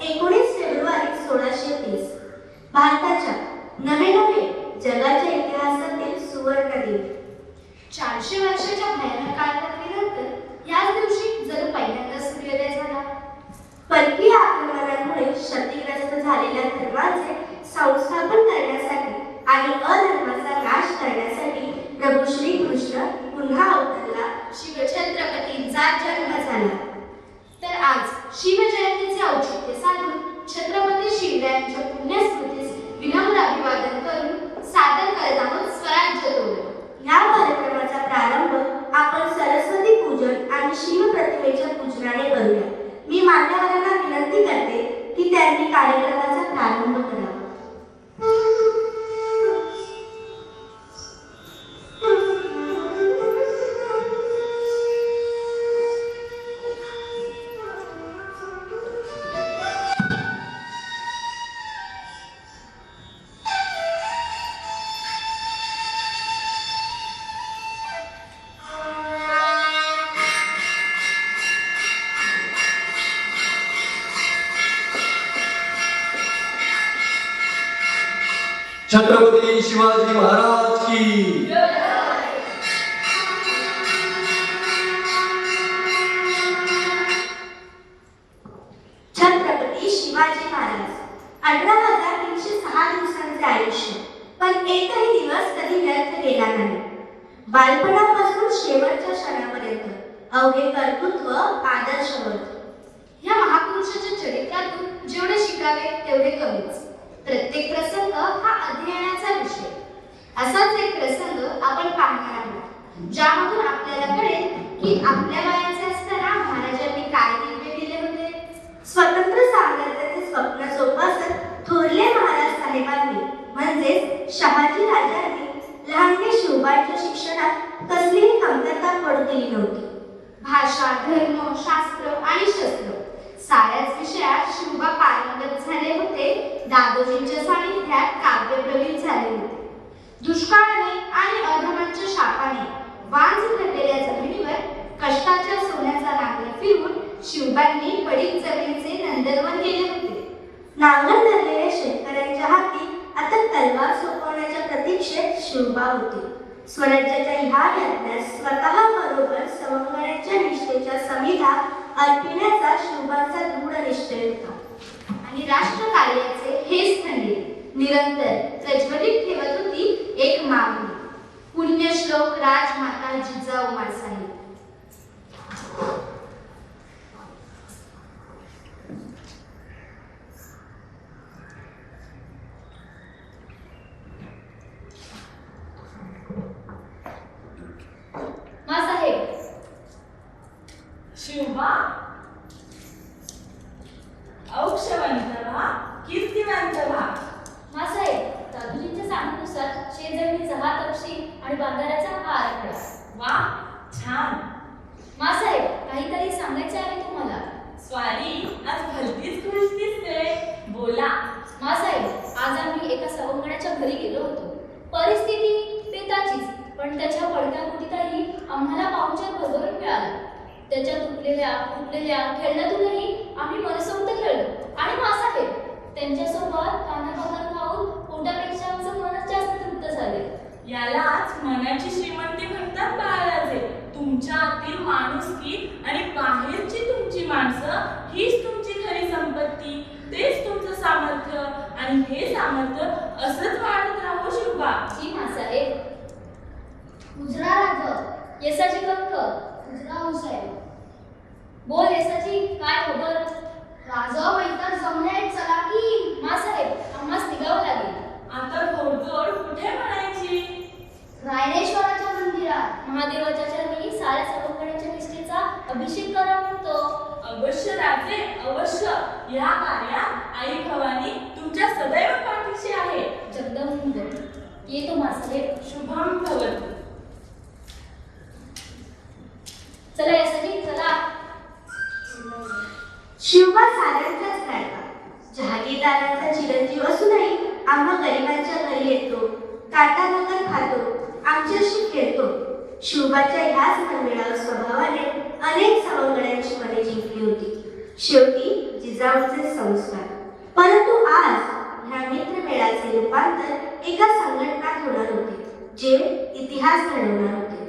19 February 1630 भारताच्या नवे जगाच्या इतिहासातील सुवर्ण दिन. 400 वर्षाच्या भयानक काळानंतर याच दिवशी जणू पहिल्यांदा सूर्योदय झाला. परकीय आक्रमणामुळे क्षतिग्रस्त झालेल्या धर्माचे संस्थापन करण्यासाठी आणि अधर्माचा नाश करण्यासाठी प्रभू श्री कृष्ण पुन्हा अवतरला. शिवछत्रपतींचा जन्म झाला. तर आज शिवजयंतीचे औचित्य साधून छत्रपती शिवरायांच्या पुण्यस्मृतीस विनम्र अभिवादन करून सादर करत आहोत स्वराज्य तोरण. या कार्यक्रमाचा प्रारंभ आपण सरस्वती पूजन आणि शिवप्रतिमेच्या पूजनाने करूया. मी मान्यवरांना विनंती करते की त्यांनी कार्यक्रमाचा प्रारंभ करावा. छत्रपती शिवाजी महाराज की. छत्रपती शिवाजी महाराज 18,306 दिवसांचे आयुष्य, पण एकही दिवस कधी व्यर्थ गेला नाही. बालपणापासून शेवटच्या क्षणापर्यंत अवघे कर्तृत्व आदर्शवत. या महापुरुषाच्या चरित्रातून जेवढे शिकावे तेवढे कमीच. प्रत्येक प्रसंग हा अध्ययनाचा विषय. असाच एक प्रसंग आपण पाहणार आहोत, ज्यामधून आपल्याला कळेल की आपल्या वयाचे असताना महाराजांनी काय दिव्य केले होते. स्वतंत्र साम्राज्याचे स्वप्न जोपासत थोरले महाराज साहेबांनी म्हणजेच शहाजी राजांनी लहानगे शिवबाच्या शिक्षणात कसलीही कमतरता पडू दिली नव्हती. भाषा, धर्म, शास्त्र आणि शस्त्र साऱ्याच विषयात शिवबा पारंगत झाले होते. दादोजींच्या सानिध्यात काव्यप्रवीण झाले होते. दुष्काळाने आणि अधमांच्या शापाने वांझ ठरलेल्या जमिनीवर कष्टाच्या सोन्याचा नांगर फिरवून शिवबांनी पडीक जमिनीचे नंदनवन केले होते. नांगर धरलेल्या शेतकऱ्यांच्या हाती आता तलवार सोपवण्याच्या प्रतीक्षेत शिवबा होते. स्वराज्याच्या ह्या यज्ञात स्वतः बरोबर सवंगड्यांच्या निष्ठेच्या समिधा अर्पिण्याचा शिवबांचा दृढ निश्चय होता. आणि राष्ट्रकार्याचे हेच खंडीर निरंतर प्रज्वलित ठेवत होती एक मागणी. पुण्यश्लोक राजमाता जिजाऊ माँसाहेब. माँसाहेब. शिवबा, औक्षवंत व्हा, कीर्तिवंत व्हा. माँसाहेब, दादूजींच्या सांगण्यानुसार शेतजमिनीचा हा तपशील आणि बांधाऱ्याचा हा आराखडा. वा, छान. माँसाहेब, काहीतरी सांगायचे आहे तुम्हाला. स्वारी, आज भलतीच खुश दिसते. बोला. माँसाहेब, आज आम्ही एका सवंगड्याच्या घरी गेलो होतो. परिस्थिती बेताचीच, पण त्याच्या पडक्या कुटीतही आम्हाला पाहुणचार भरभरून मिळाला. त्याच्या तुटलेल्या फुटलेल्या खेळण्यातूनही आम्ही मनसोक्त खेळलो. आणि माँसाहेब, त्यांच्यासोबत कानापासून खाऊन पोटापेक्षा आमचं मनच जास्त तृप्त झाले. यालाच मनाची श्रीमंती म्हणतात बाळाचे. तुमच्या आतील माणुसकी आणि बाहेरची तुमची माणसं हीच तुमची खरी संपत्ती. तेच तुमचं सामर्थ्य. आणि हे सामर्थ्य असंच वाढत राहो शिवबा. जी माँसाहेब. उजरा राघव, येसाची कंक, उजरा हुसाहेब. बोल येसाची, काय खबर? राजा वैतर जमणे चला की. माँसाहेब, आम्हास निघावं लागेल. आता घोडदौड कुठे म्हणायची? रायरेश्वराच्या मंदिरात. महादेवाच्या चरणी साऱ्या सवंगड्यांच्या निष्ठेचा अभिषेक करा म्हणतो. अवश्य राजे, अवश्य. या कार्यात आई भवानी तुमच्या सदैव पाठीशी आहे. जगदंब. येतो माँसाहेब. शुभम भवतु. चला येसाची, चला. शिवबा साऱ्यांचाच लाडका. जहागीरदारांचा चिरंजीव असूनही आम्हा गरिबांच्या घरी येतो, काटा भाकर खातो, आमच्याशी खेळतो. शिवबाच्या ह्याच मनमिळावू स्वभावाने अनेक सवंगड्यांची मने जिंकली होती. शेवटी जिजाऊचे संस्कार. परंतु आज ह्या मित्रमेळाचे रूपांतर एका संघटनात होणार होते, जे इतिहास घडवणार होते.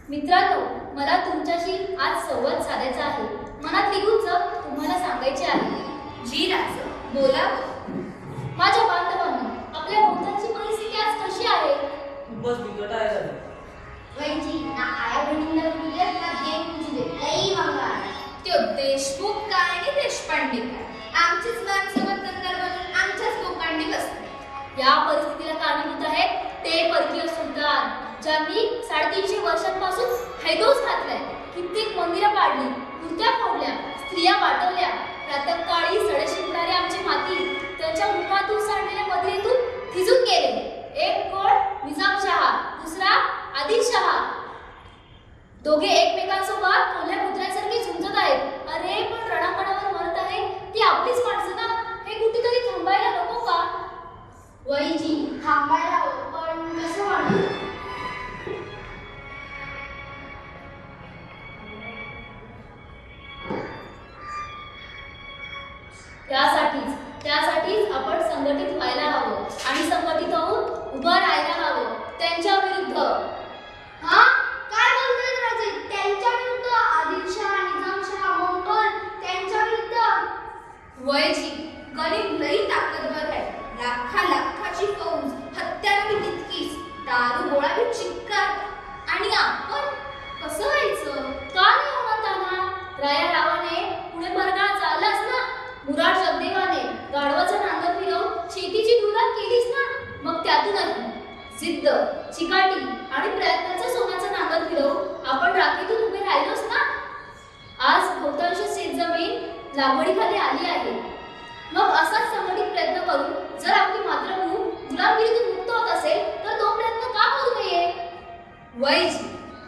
मित्रांनो, मला तुमच्याशी आज संवाद साधायचा आहे. मनातली गुच्च तुम्हाला सांगायची आहे. जी राज, बोला. माझ्या बांधवांनो, आपल्या भोवतालची परिस्थिती आज कशी आहे? खूपच बिकट आहे दादा. वैजी ना आया बहिणीला तुझ्या ना देव तुझे लई मंगा. त्यो देशमुख काय आणि देशपांडे काय, आमचीच माणसं मतदार म्हणून आमच्याच कोकांडी बसतात. या परिस्थितीला कारणीभूत आहेत ते परकीय सुलतान, ज्यांनी 350 वर्षांपासून हैदोस घातलाय. कित्येक मंदिरं पाडली, मूर्त्या फोडल्या, स्त्रिया वाटवल्या. प्रातःकाळी सडे शिंपणारे आमची माती त्यांच्या मुखातून सांडलेल्या मदिरेतून थिजून गेले. एक कोण निजामशहा, दुसरा आदिलशहा. दोघे एकमेकांसोबत कोल्ह्या कुत्र्यांसारखे झुंजत आहेत. अरे पण रणांगणावर मरत आहे ती आपलीच माणसं ना. हे कुठेतरी थांबायला नको का? वैजी थांबायला हवं, पण कसं म्हणू? त्यासाठीच आपण संघटित व्हायला हवं आणि संघटित होऊन उभं राहायला हवं त्यांच्या विरुद्ध. हा काय बोलतोय राजे? त्यांच्या विरुद्ध? आदिलशहा, निजामशहा, मंगोल त्यांच्या विरुद्ध? वयची गणित लई ताकदवर आहे. लाखाची फौज, हत्यारं बी तितकीच, दारू गोळा बी चिक्कार. आणि आपण कसं व्हायचं? का नाही होणार त्यांना? राया रावाने पुणे परगाव चाललास ना. मुराड जगदेवाने गाढवाचं नांगर फिरवून शेतीची दुरात केलीच ना. मग त्यातूनही जिद्द, चिकाटी आणि प्रयत्नाचं सोन्याचं नांगर फिरवून आपण राखीतून उभे राहिलोच ना. आज बहुतांश शेतजमीन लागवडीखाली आली आहे. मग असाच संघटित प्रयत्न करून जर आपली मातृभूमी गुलामगिरीतून मुक्त होत असेल तर तो प्रयत्न का करू नये? वयची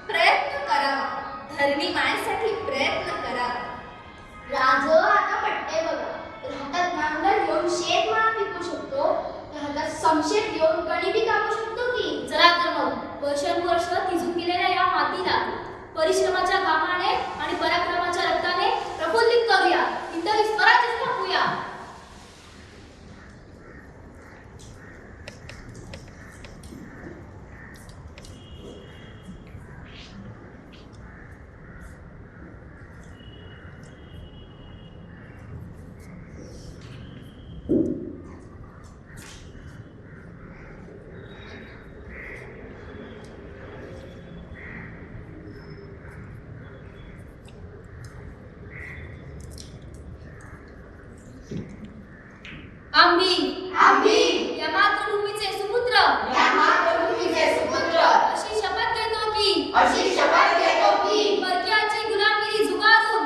प्रयत्न करावा, धर्मी माणसाठी प्रयत्न करावा. राज आता पटतंय बघा. हातात नांगर घेऊन शेत माळ पिकू शकतो, हातात समशेर घेऊन कणी बी कापू शकतो की. चला तर मग वर्षानुवर्ष थिजून गेलेल्या या मातीला परिश्रमाच्या घामाने आणि पराक्रमाच्या रक्ताने प्रफुल्लित करूया. हिंदवी स्वराज्य स्थापूया. आम्ही या मातृभूमीचे सुपुत्र अशी शपथ घेतो की परकीयांची गुलामगिरी झुगारून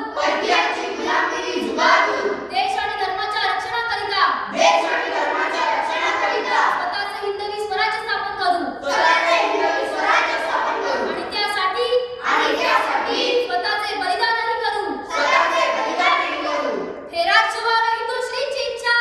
देश आणि धर्माच्या रक्षणाकरिता स्वतःचे हिंदवी स्वराज्य स्थापन करू. आणि त्यासाठी स्वतःचे बलिदानही करू. हे राज्यभार हिंदुश्रींची इच्छा.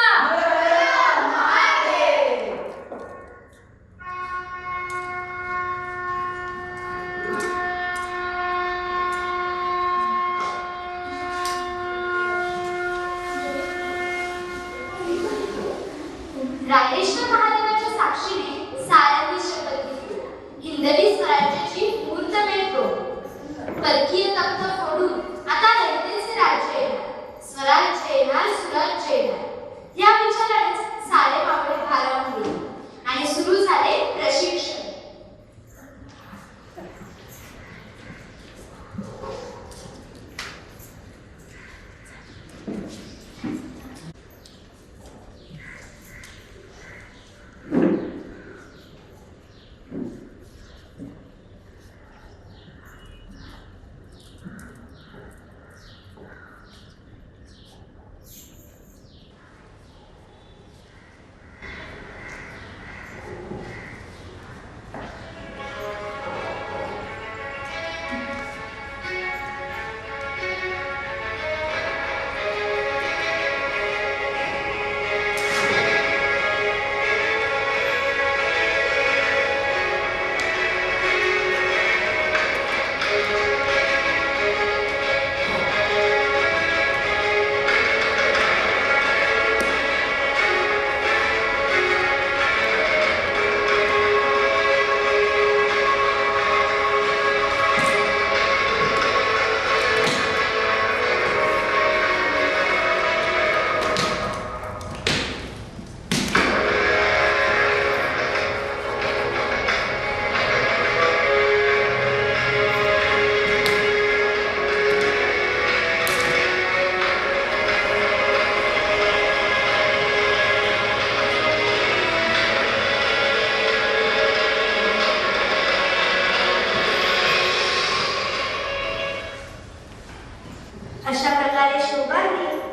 रायरेश्वर महादेवाच्या साक्षीने साऱ्यांनी शपथ घेतली. हिंदवी स्वराज्याची मुहूर्तमेढ रोवली. परकीय तख्त फोडून आता जनतेचे राज्य येणार, स्वराज्य येणार, सुराज्य येणार. या विचारानेच सारे मावळे भारावून गेले आणि सुरू झाले प्रशिक्षण.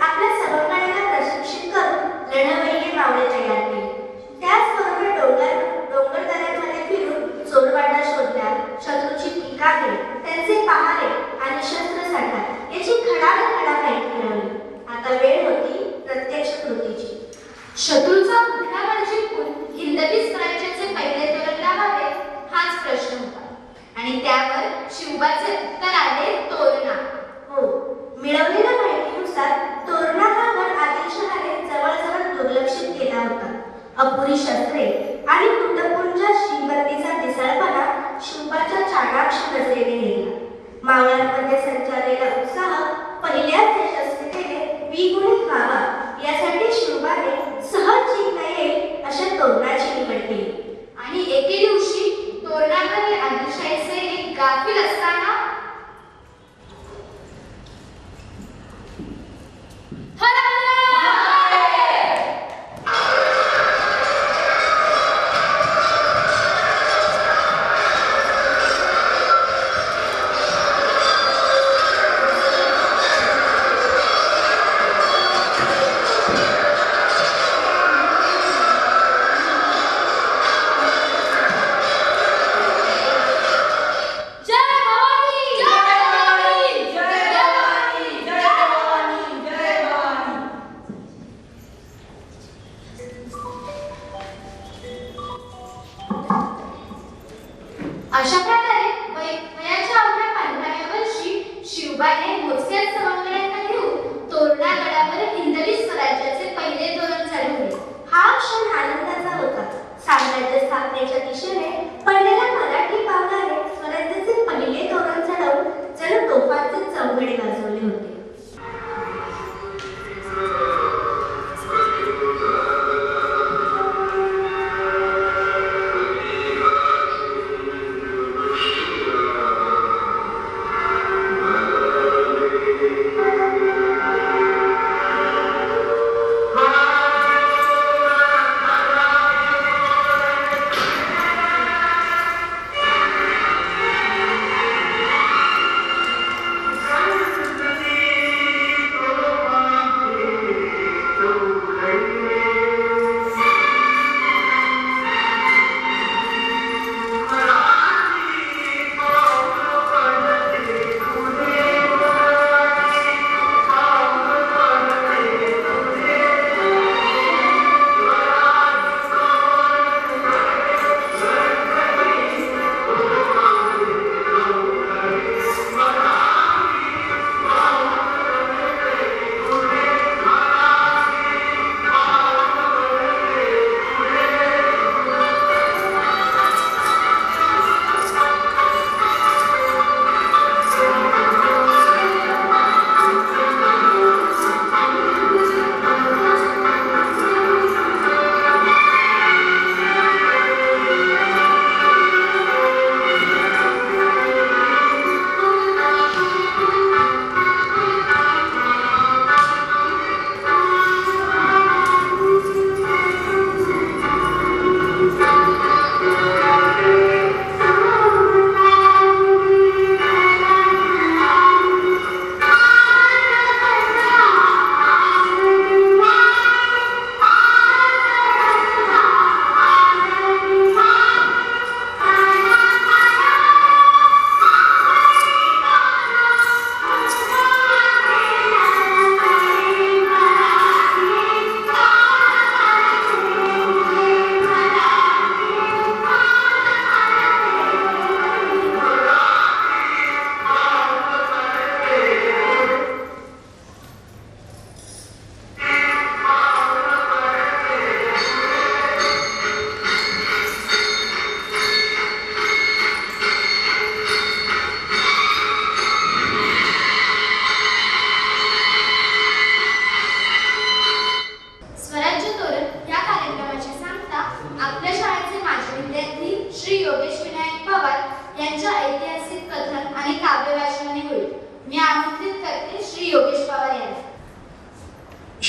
आपल्या सवंगड्यांना प्रशिक्षित करून लढवय्ये मावळे तयार केले. त्याचबरोबर डोंगरदऱ्यांमध्ये फिरून चोरबाटा शोधल्या, शत्रूची टीका केली, त्यांचे पहारे आणि शस्त्रसाठा याची खडाखडा माहिती मिळवली. आता वेळ होती प्रत्यक्ष कृतीची. शत्रूचा कुठला गड जिंकून हिंदवी स्वराज्याचे पहिले तोरण लावावे हाच प्रश्न होता आणि त्यावर शिवबाचे उत्तर आले तोरणा. हो, मिळवलेल्या माहितीनुसार तोरणा हा गड आदिलशहाने जवळजवळ दुर्लक्षित केला होता. अपुरी शस्त्रे आणि कुटपुंजा श्रीमंतीचा दिसाळपणा शिवबाच्या चाणाक्ष नजरेने नेला. मावळ्यांमध्ये संचारलेला उत्साह पहिल्याच यशस्वीतेने द्विगुणित व्हावा यासाठी शिवबाने सहज जिंकता येईल अशा तोरणाची निवड केली. आणि एके दिवशी तोरणाकडे आदिलशाही सैनिक गाफील असताना अशा प्रकारे वयाच्या अवघ्या 15व्या वर्षी शिवबाने मोजक्या सवंगड्यांना घेऊन तोरणा गडावर हिंदवी स्वराज्याचे पहिले तोरण चढवले. हा क्षण आनंदाचा होता. साम्राज्य स्थापनेच्या दिशेने पडलेल्या मराठी पावलाने स्वराज्याचे पहिले तोरण चढवून जणू तोफांचे चौघडे गाजवले होते.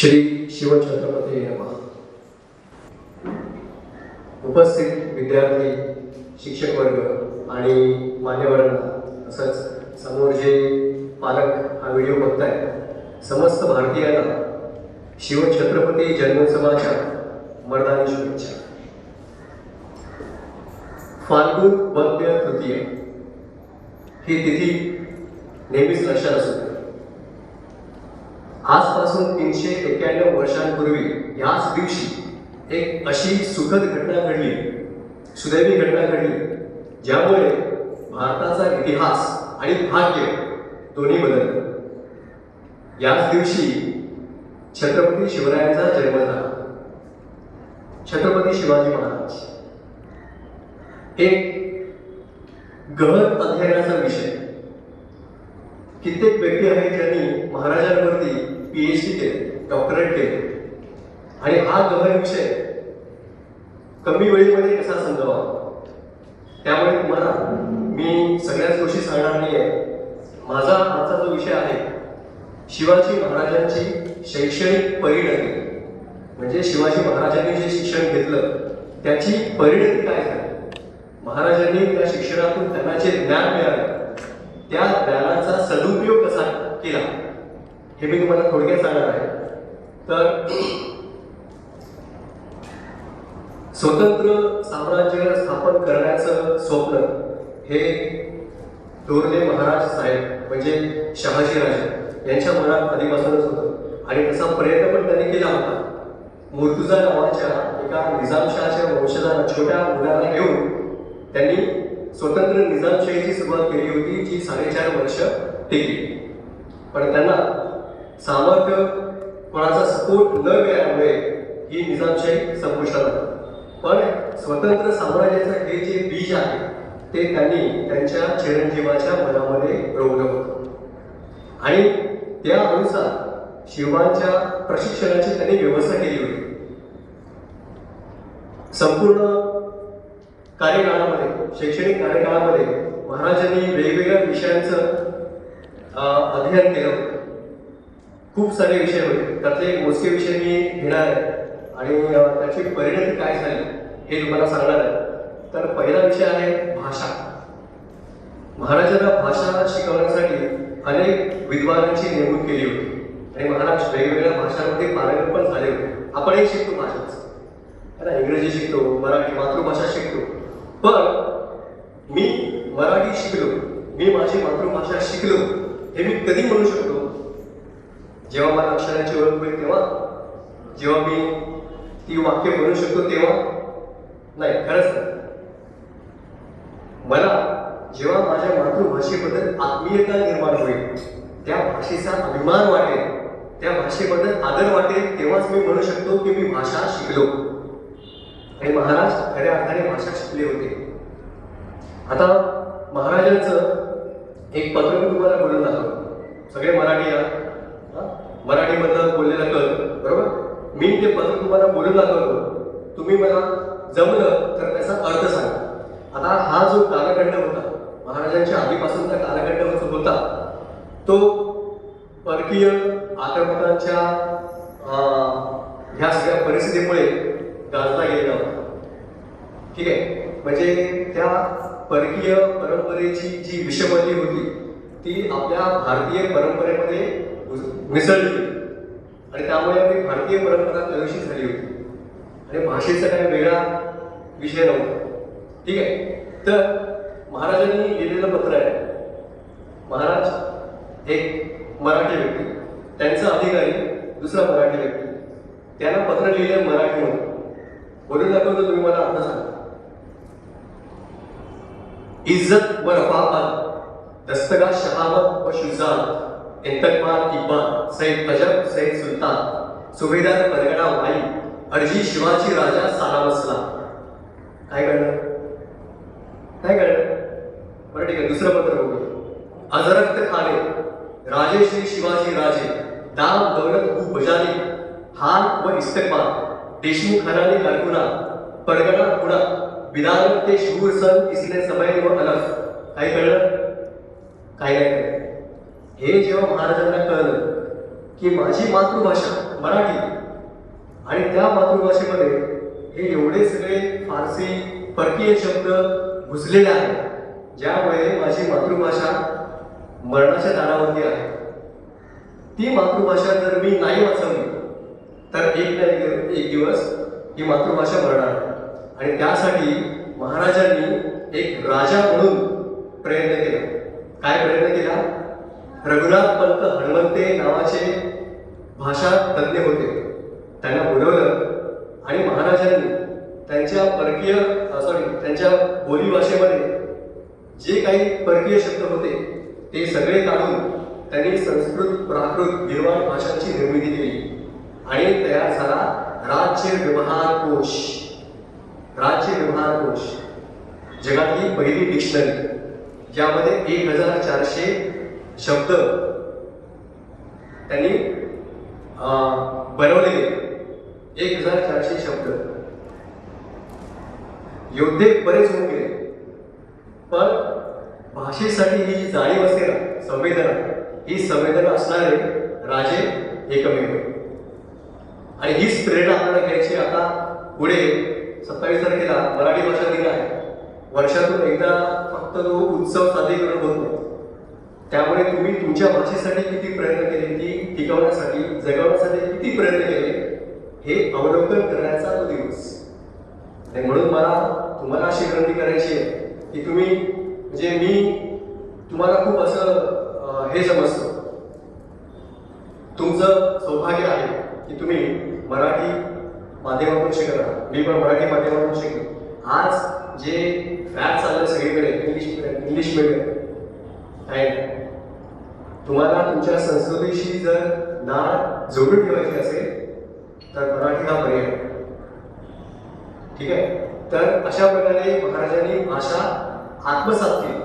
श्री शिवछत्रपती नमः. उपस्थित विद्यार्थी, शिक्षक वर्ग आणि मान्यवरांना, तसंच समोर जे पालक हा व्हिडिओ बघतायत, समस्त भारतीयांना शिवछत्रपती जन्मोत्सवाच्या मर्दानी शुभेच्छा. फाल्गुन वद्य तृतीय ही तिथी नेहमीच लक्षात असते. आजपासून 391 वर्षांपूर्वी याच दिवशी एक अशी सुखद घटना घडली, सुदैवी घटना घडली, ज्यामुळे भारताचा इतिहास आणि भाग्य दोन्ही बदलले. याच दिवशी छत्रपती शिवरायांचा जन्म झाला. छत्रपती शिवाजी महाराज एक गहन अध्ययनाचा विषय. कित्येक व्यक्ती आहेत ज्यांनी महाराजांवरती PhD केले, डॉक्टरेट केले, आणि हा गहन विषय कमी वेळेमध्ये कसा समजावा. त्यामुळे तुम्हाला मी सगळ्याच गोष्टी सांगणार नाही आहे. माझा आजचा जो विषय आहे शिवाजी महाराजांची शैक्षणिक परिणती, म्हणजे शिवाजी महाराजांनी जे शिक्षण घेतलं त्याची परिणती काय झाली, महाराजांनी त्या शिक्षणातून त्यांना जे ज्ञान मिळालं त्या ज्ञानाचा सदुपयोग कसा केला हे मी तुम्हाला थोडक्यात सांगणार आहे. तर स्वतंत्र साम्राज्य स्थापन करण्याचं स्वप्न हे थोरले महाराज साहेब म्हणजे शहाजीराजे यांच्या मनात आधीपासूनच होतं, आणि तसा प्रयत्न पण त्यांनी केला होता. मुर्तुजा नावाच्या एका निजामशाहाच्या वंशजाला, छोट्या मुलाला घेऊन त्यांनी स्वतंत्र निजामशाहीची सुरुवात केली होती, जी 4.5 वर्ष टिकली. पण त्यांना सामर्थ्य, कोणाचा सपोर्ट न मिळाल्यामुळे ही निजामशाही संपुष्टात आली. पण स्वतंत्र साम्राज्याचं हे जे बीज आहे ते त्यांनी त्यांच्या चिरंजीवाच्या मनामध्ये रोवलं होतं, आणि त्या अनुसार शिवांच्या प्रशिक्षणाची त्यांनी व्यवस्था केली होती. संपूर्ण कार्यकाळामध्ये, शैक्षणिक कार्यकाळामध्ये महाराजांनी वेगवेगळ्या विषयांचं अध्ययन केलं होतं. खूप सारे विषय होते, त्यातले मोजके विषय मी घेणार आहे आणि त्याची परिणती काय झाली हे तुम्हाला सांगणार आहे. तर पहिला विषय आहे भाषा. महाराजांना भाषा शिकवण्यासाठी अनेक विद्वानांची नेमणूक केली होती, आणि महाराज वेगवेगळ्या भाषांमध्ये पारंगत पण झाले होते. आपणही शिकतो भाषाच, इंग्रजी शिकतो, मराठी मातृभाषा शिकतो. पण मी मराठी शिकलो, मी माझी मातृभाषा शिकलो हे मी कधी म्हणू शकतो? जेव्हा मला अक्षरांची ओळख होईल तेव्हा, जेव्हा मी ती वाक्य म्हणू शकतो तेव्हा नाही. खरंच नाही. मला जेव्हा माझ्या मातृभाषेबद्दल आत्मीयता निर्माण होईल, त्या भाषेचा अभिमान वाटेल, त्या भाषेबद्दल आदर वाटेल, तेव्हाच मी म्हणू शकतो की मी भाषा शिकलो. आणि महाराज खऱ्या अर्थाने भाषा शिकले होते. आता महाराजांचं एक पत्र मी तुम्हाला बोलून दाखवतो. सगळे मराठी या, मराठीमधलं बोललेलं कळतं, बरोबर? मी ते पत्र तुम्हाला बोलून दाखवतो, तुम्ही मला जमलं तर त्याचा अर्थ सांगा. आता हा जो कालखंड होता, महाराजांच्या आधीपासूनचा कालखंड जो होता, तो परकीय आक्रमकांच्या ह्या सगळ्या परिस्थितीमुळे गाजला गेलेला होता. ठीक आहे, म्हणजे त्या परकीय परंपरेची जी विषमती होती ती आपल्या भारतीय परंपरेमध्ये मिसळली, आणि त्यामुळे आपली भारतीय परंपरा कलुषित झाली होती, आणि भाषेचा काही वेगळा विषय नव्हता. ठीक आहे, तर महाराजांनी लिहिलेलं पत्र आहे. महाराज एक मराठी व्यक्ती, त्यांचा अधिकारी दुसरा मराठी व्यक्ती, त्यांना पत्र लिहिलं मराठीमध्ये. बोलून दाखवतो, तुम्ही मला अर्थ सांगा. इज्जत व रफाकत, दस्तगा शहावत व शुजात, इंतकमार इब्बान, सैद अजब सैद सुलतान, सुभेदार परगणा वाई, अर्जी शिवाजी राजा साला बसला. काय कळलं? काय कळलं? बरं ठीक आहे, दुसरं पत्र बघूया. अजरक्त खाने, राजे श्री शिवाजी राजे, दाम दौलत खूप बजाली, हान व इस्तकबाल, देशमुख हराने कारकुना, परगणा पुणा, विधान के शूर सन इसने समय व अलफ. काय कळलं? काय नाही कळलं. हे जेव्हा महाराजांना कळलं की माझी मातृभाषा मराठी, आणि त्या मातृभाषेमध्ये हे एवढे सगळे फारसी परकीय शब्द घुसलेले आहेत, ज्यामुळे माझी मातृभाषा मरणाच्या दारावरती आहे, ती मातृभाषा जर मी नाही वाचवली तर एक ना एक दिवस ही मातृभाषा मरणार. आणि त्यासाठी महाराजांनी एक राजा म्हणून प्रयत्न केला. काय प्रयत्न केला? रघुनाथ पंत हनुमंते नावाचे भाषा तज्ज्ञ होते, त्यांना बोलवलं आणि महाराजांनी त्यांच्या त्यांच्या बोली भाषेमध्ये जे काही परकीय शब्द होते ते सगळे काढून त्यांनी संस्कृत, प्राकृत, गिरवाण भाषांची निर्मिती केली आणि तयार झाला राज्य व्यवहार कोश. राज्य व्यवहार कोश जगातली पहिली डिक्शनरी, ज्यामध्ये 1400 शब्द त्यांनी बनवले गेले. 1400 शब्द. योद्धे बरेच होऊन गेले, पण भाषेसाठी ही जी जाणीव असते ना, संवेदना, ही संवेदना असणारे राजे एकमेव. आणि हीच प्रेरणा आपल्याला घ्यायची. आता पुढे 27 तारखेला मराठी भाषा दिन आहे. वर्षातून एकदा फक्त तो उत्सव साजरीकरण होत नाही. त्यामुळे तुम्ही तुमच्या भाषेसाठी किती प्रयत्न केले, ती टिकवण्यासाठी, जगवण्यासाठी किती प्रयत्न केले, हे अवलोकन करण्याचा तो दिवस. आणि म्हणून मला तुम्हाला अशी विनंती करायची आहे की तुम्ही, म्हणजे मी तुम्हाला खूप असं हे समजतो, तुमचं सौभाग्य आहे की तुम्ही मराठी माध्यमातून शिकत आहात. मी पण मराठी माध्यमातून शिकलो. आज जे फॅट चाललं सगळीकडे इंग्लिश मीडियम आहे, तुम्हाला तुमच्या संस्कृतीशी जर नाळ जोडून ठेवायची असेल तर मराठी हा पर्याय. ठीक आहे. तर अशा प्रकारे महाराजांनी भाषा आत्मसात केली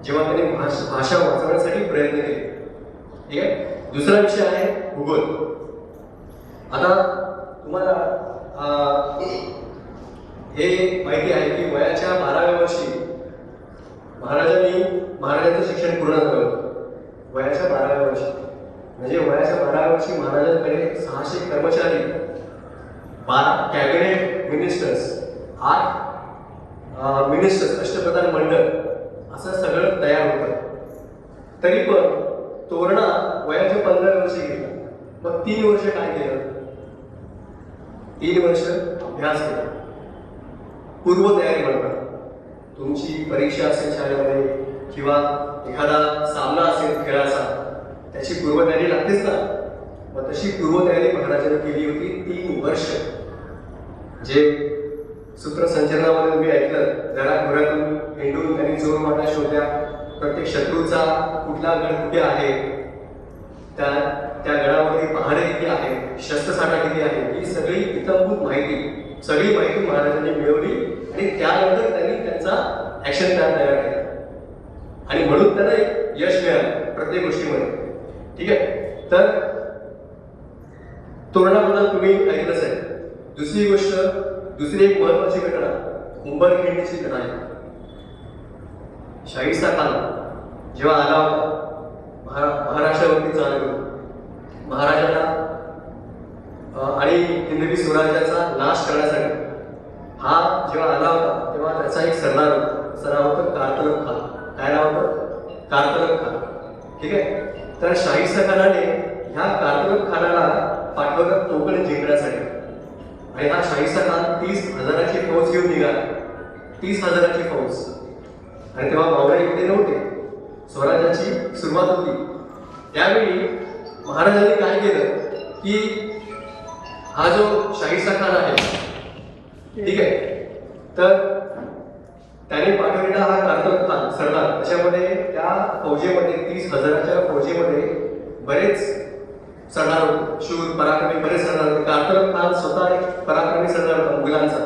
जेव्हा त्यांनी भाषा वाचवण्यासाठी प्रयत्न केले. ठीक आहे. दुसरा विषय आहे भूगोल. आता तुम्हाला हे माहिती आहे की वयाच्या 12व्या वर्षी महाराजांचं शिक्षण पूर्ण झालं होतं. वयाच्या 12व्या वर्षी, म्हणजे वयाच्या 12व्या वर्षी महाराजांकडे 600 कर्मचारी, 12 कॅबिनेट मिनिस्टर्स, 8 मिनिस्टर्स, अष्टप्रधान मंडळ, असं सगळं तयार होतं. तरी पण तोरणा वयाच्या 15व्या वर्षी गेला. मग 3 वर्ष काय केलं? 3 वर्ष अभ्यास केला. पूर्वतयारी म्हणतात. तुमची परीक्षा असेल शाळेमध्ये किंवा एखादा सामना असेल खेळाचा, त्याची पूर्वतयारी लागतेच ना. मग तशी पूर्वतयारी महाराजांनी केली होती 3 वर्ष. जे सूत्रसंचलनामध्ये तुम्ही ऐकलं, घराघरातून हिंडून त्यांनी जोरमाटा शोधल्या, प्रत्येक शत्रूचा कुठला गड कुठे आहे, त्या गडावरती पहारे किती आहे, शस्त्रसाठा किती आहे, ही सगळी इतंभूत माहिती, सगळी माहिती महाराजांनी मिळवली आणि त्यानंतर त्यांनी त्यांचा ऍक्शन प्लॅन तयार केला. आणि म्हणून त्यांना एक यश मिळालं प्रत्येक गोष्टीमध्ये. ठीक आहे. तर तोरणाबद्दल तुम्ही ऐकलंच आहे. दुसरी एक महत्वाची घटना उंबरखिंडीची घटना आहे. शाहिस्ता खान जेव्हा आला होता महाराष्ट्रावरती चालू, महाराजांना आणि हिंदवी स्वराज्याचा नाश करण्यासाठी हा जेव्हा आला होता तेव्हा त्याचा एक सरदार होता. त्याचं नाव होतं कारतलब खान. काय नाव होतं? कारतलब खान. ठीक आहे. तर शाहिस्ता खानाने ह्या कारतलब खानाला पाठवलं कोकण जिंकण्यासाठी. आणि हा शाहिस्ता खान 30,000ची फौज घेऊन निघाला. 30,000ची फौज. आणि तेव्हा मावळे इकडे नव्हते, स्वराज्याची सुरुवात होती. त्यावेळी महाराजांनी काय केलं की हा जो शाहिस्ता खान आहे, ठीक आहे, तर त्याने पाठवलेला हा कारतलब खान सरदार, त्याच्यामध्ये त्या फौजेमध्ये 30,000च्या फौजेमध्ये बरेच सरदार होते, शूर पराक्रमी बरेच सरदार होते. कारतलब खान स्वतः एक पराक्रमी सरदार होता मुघलांचा.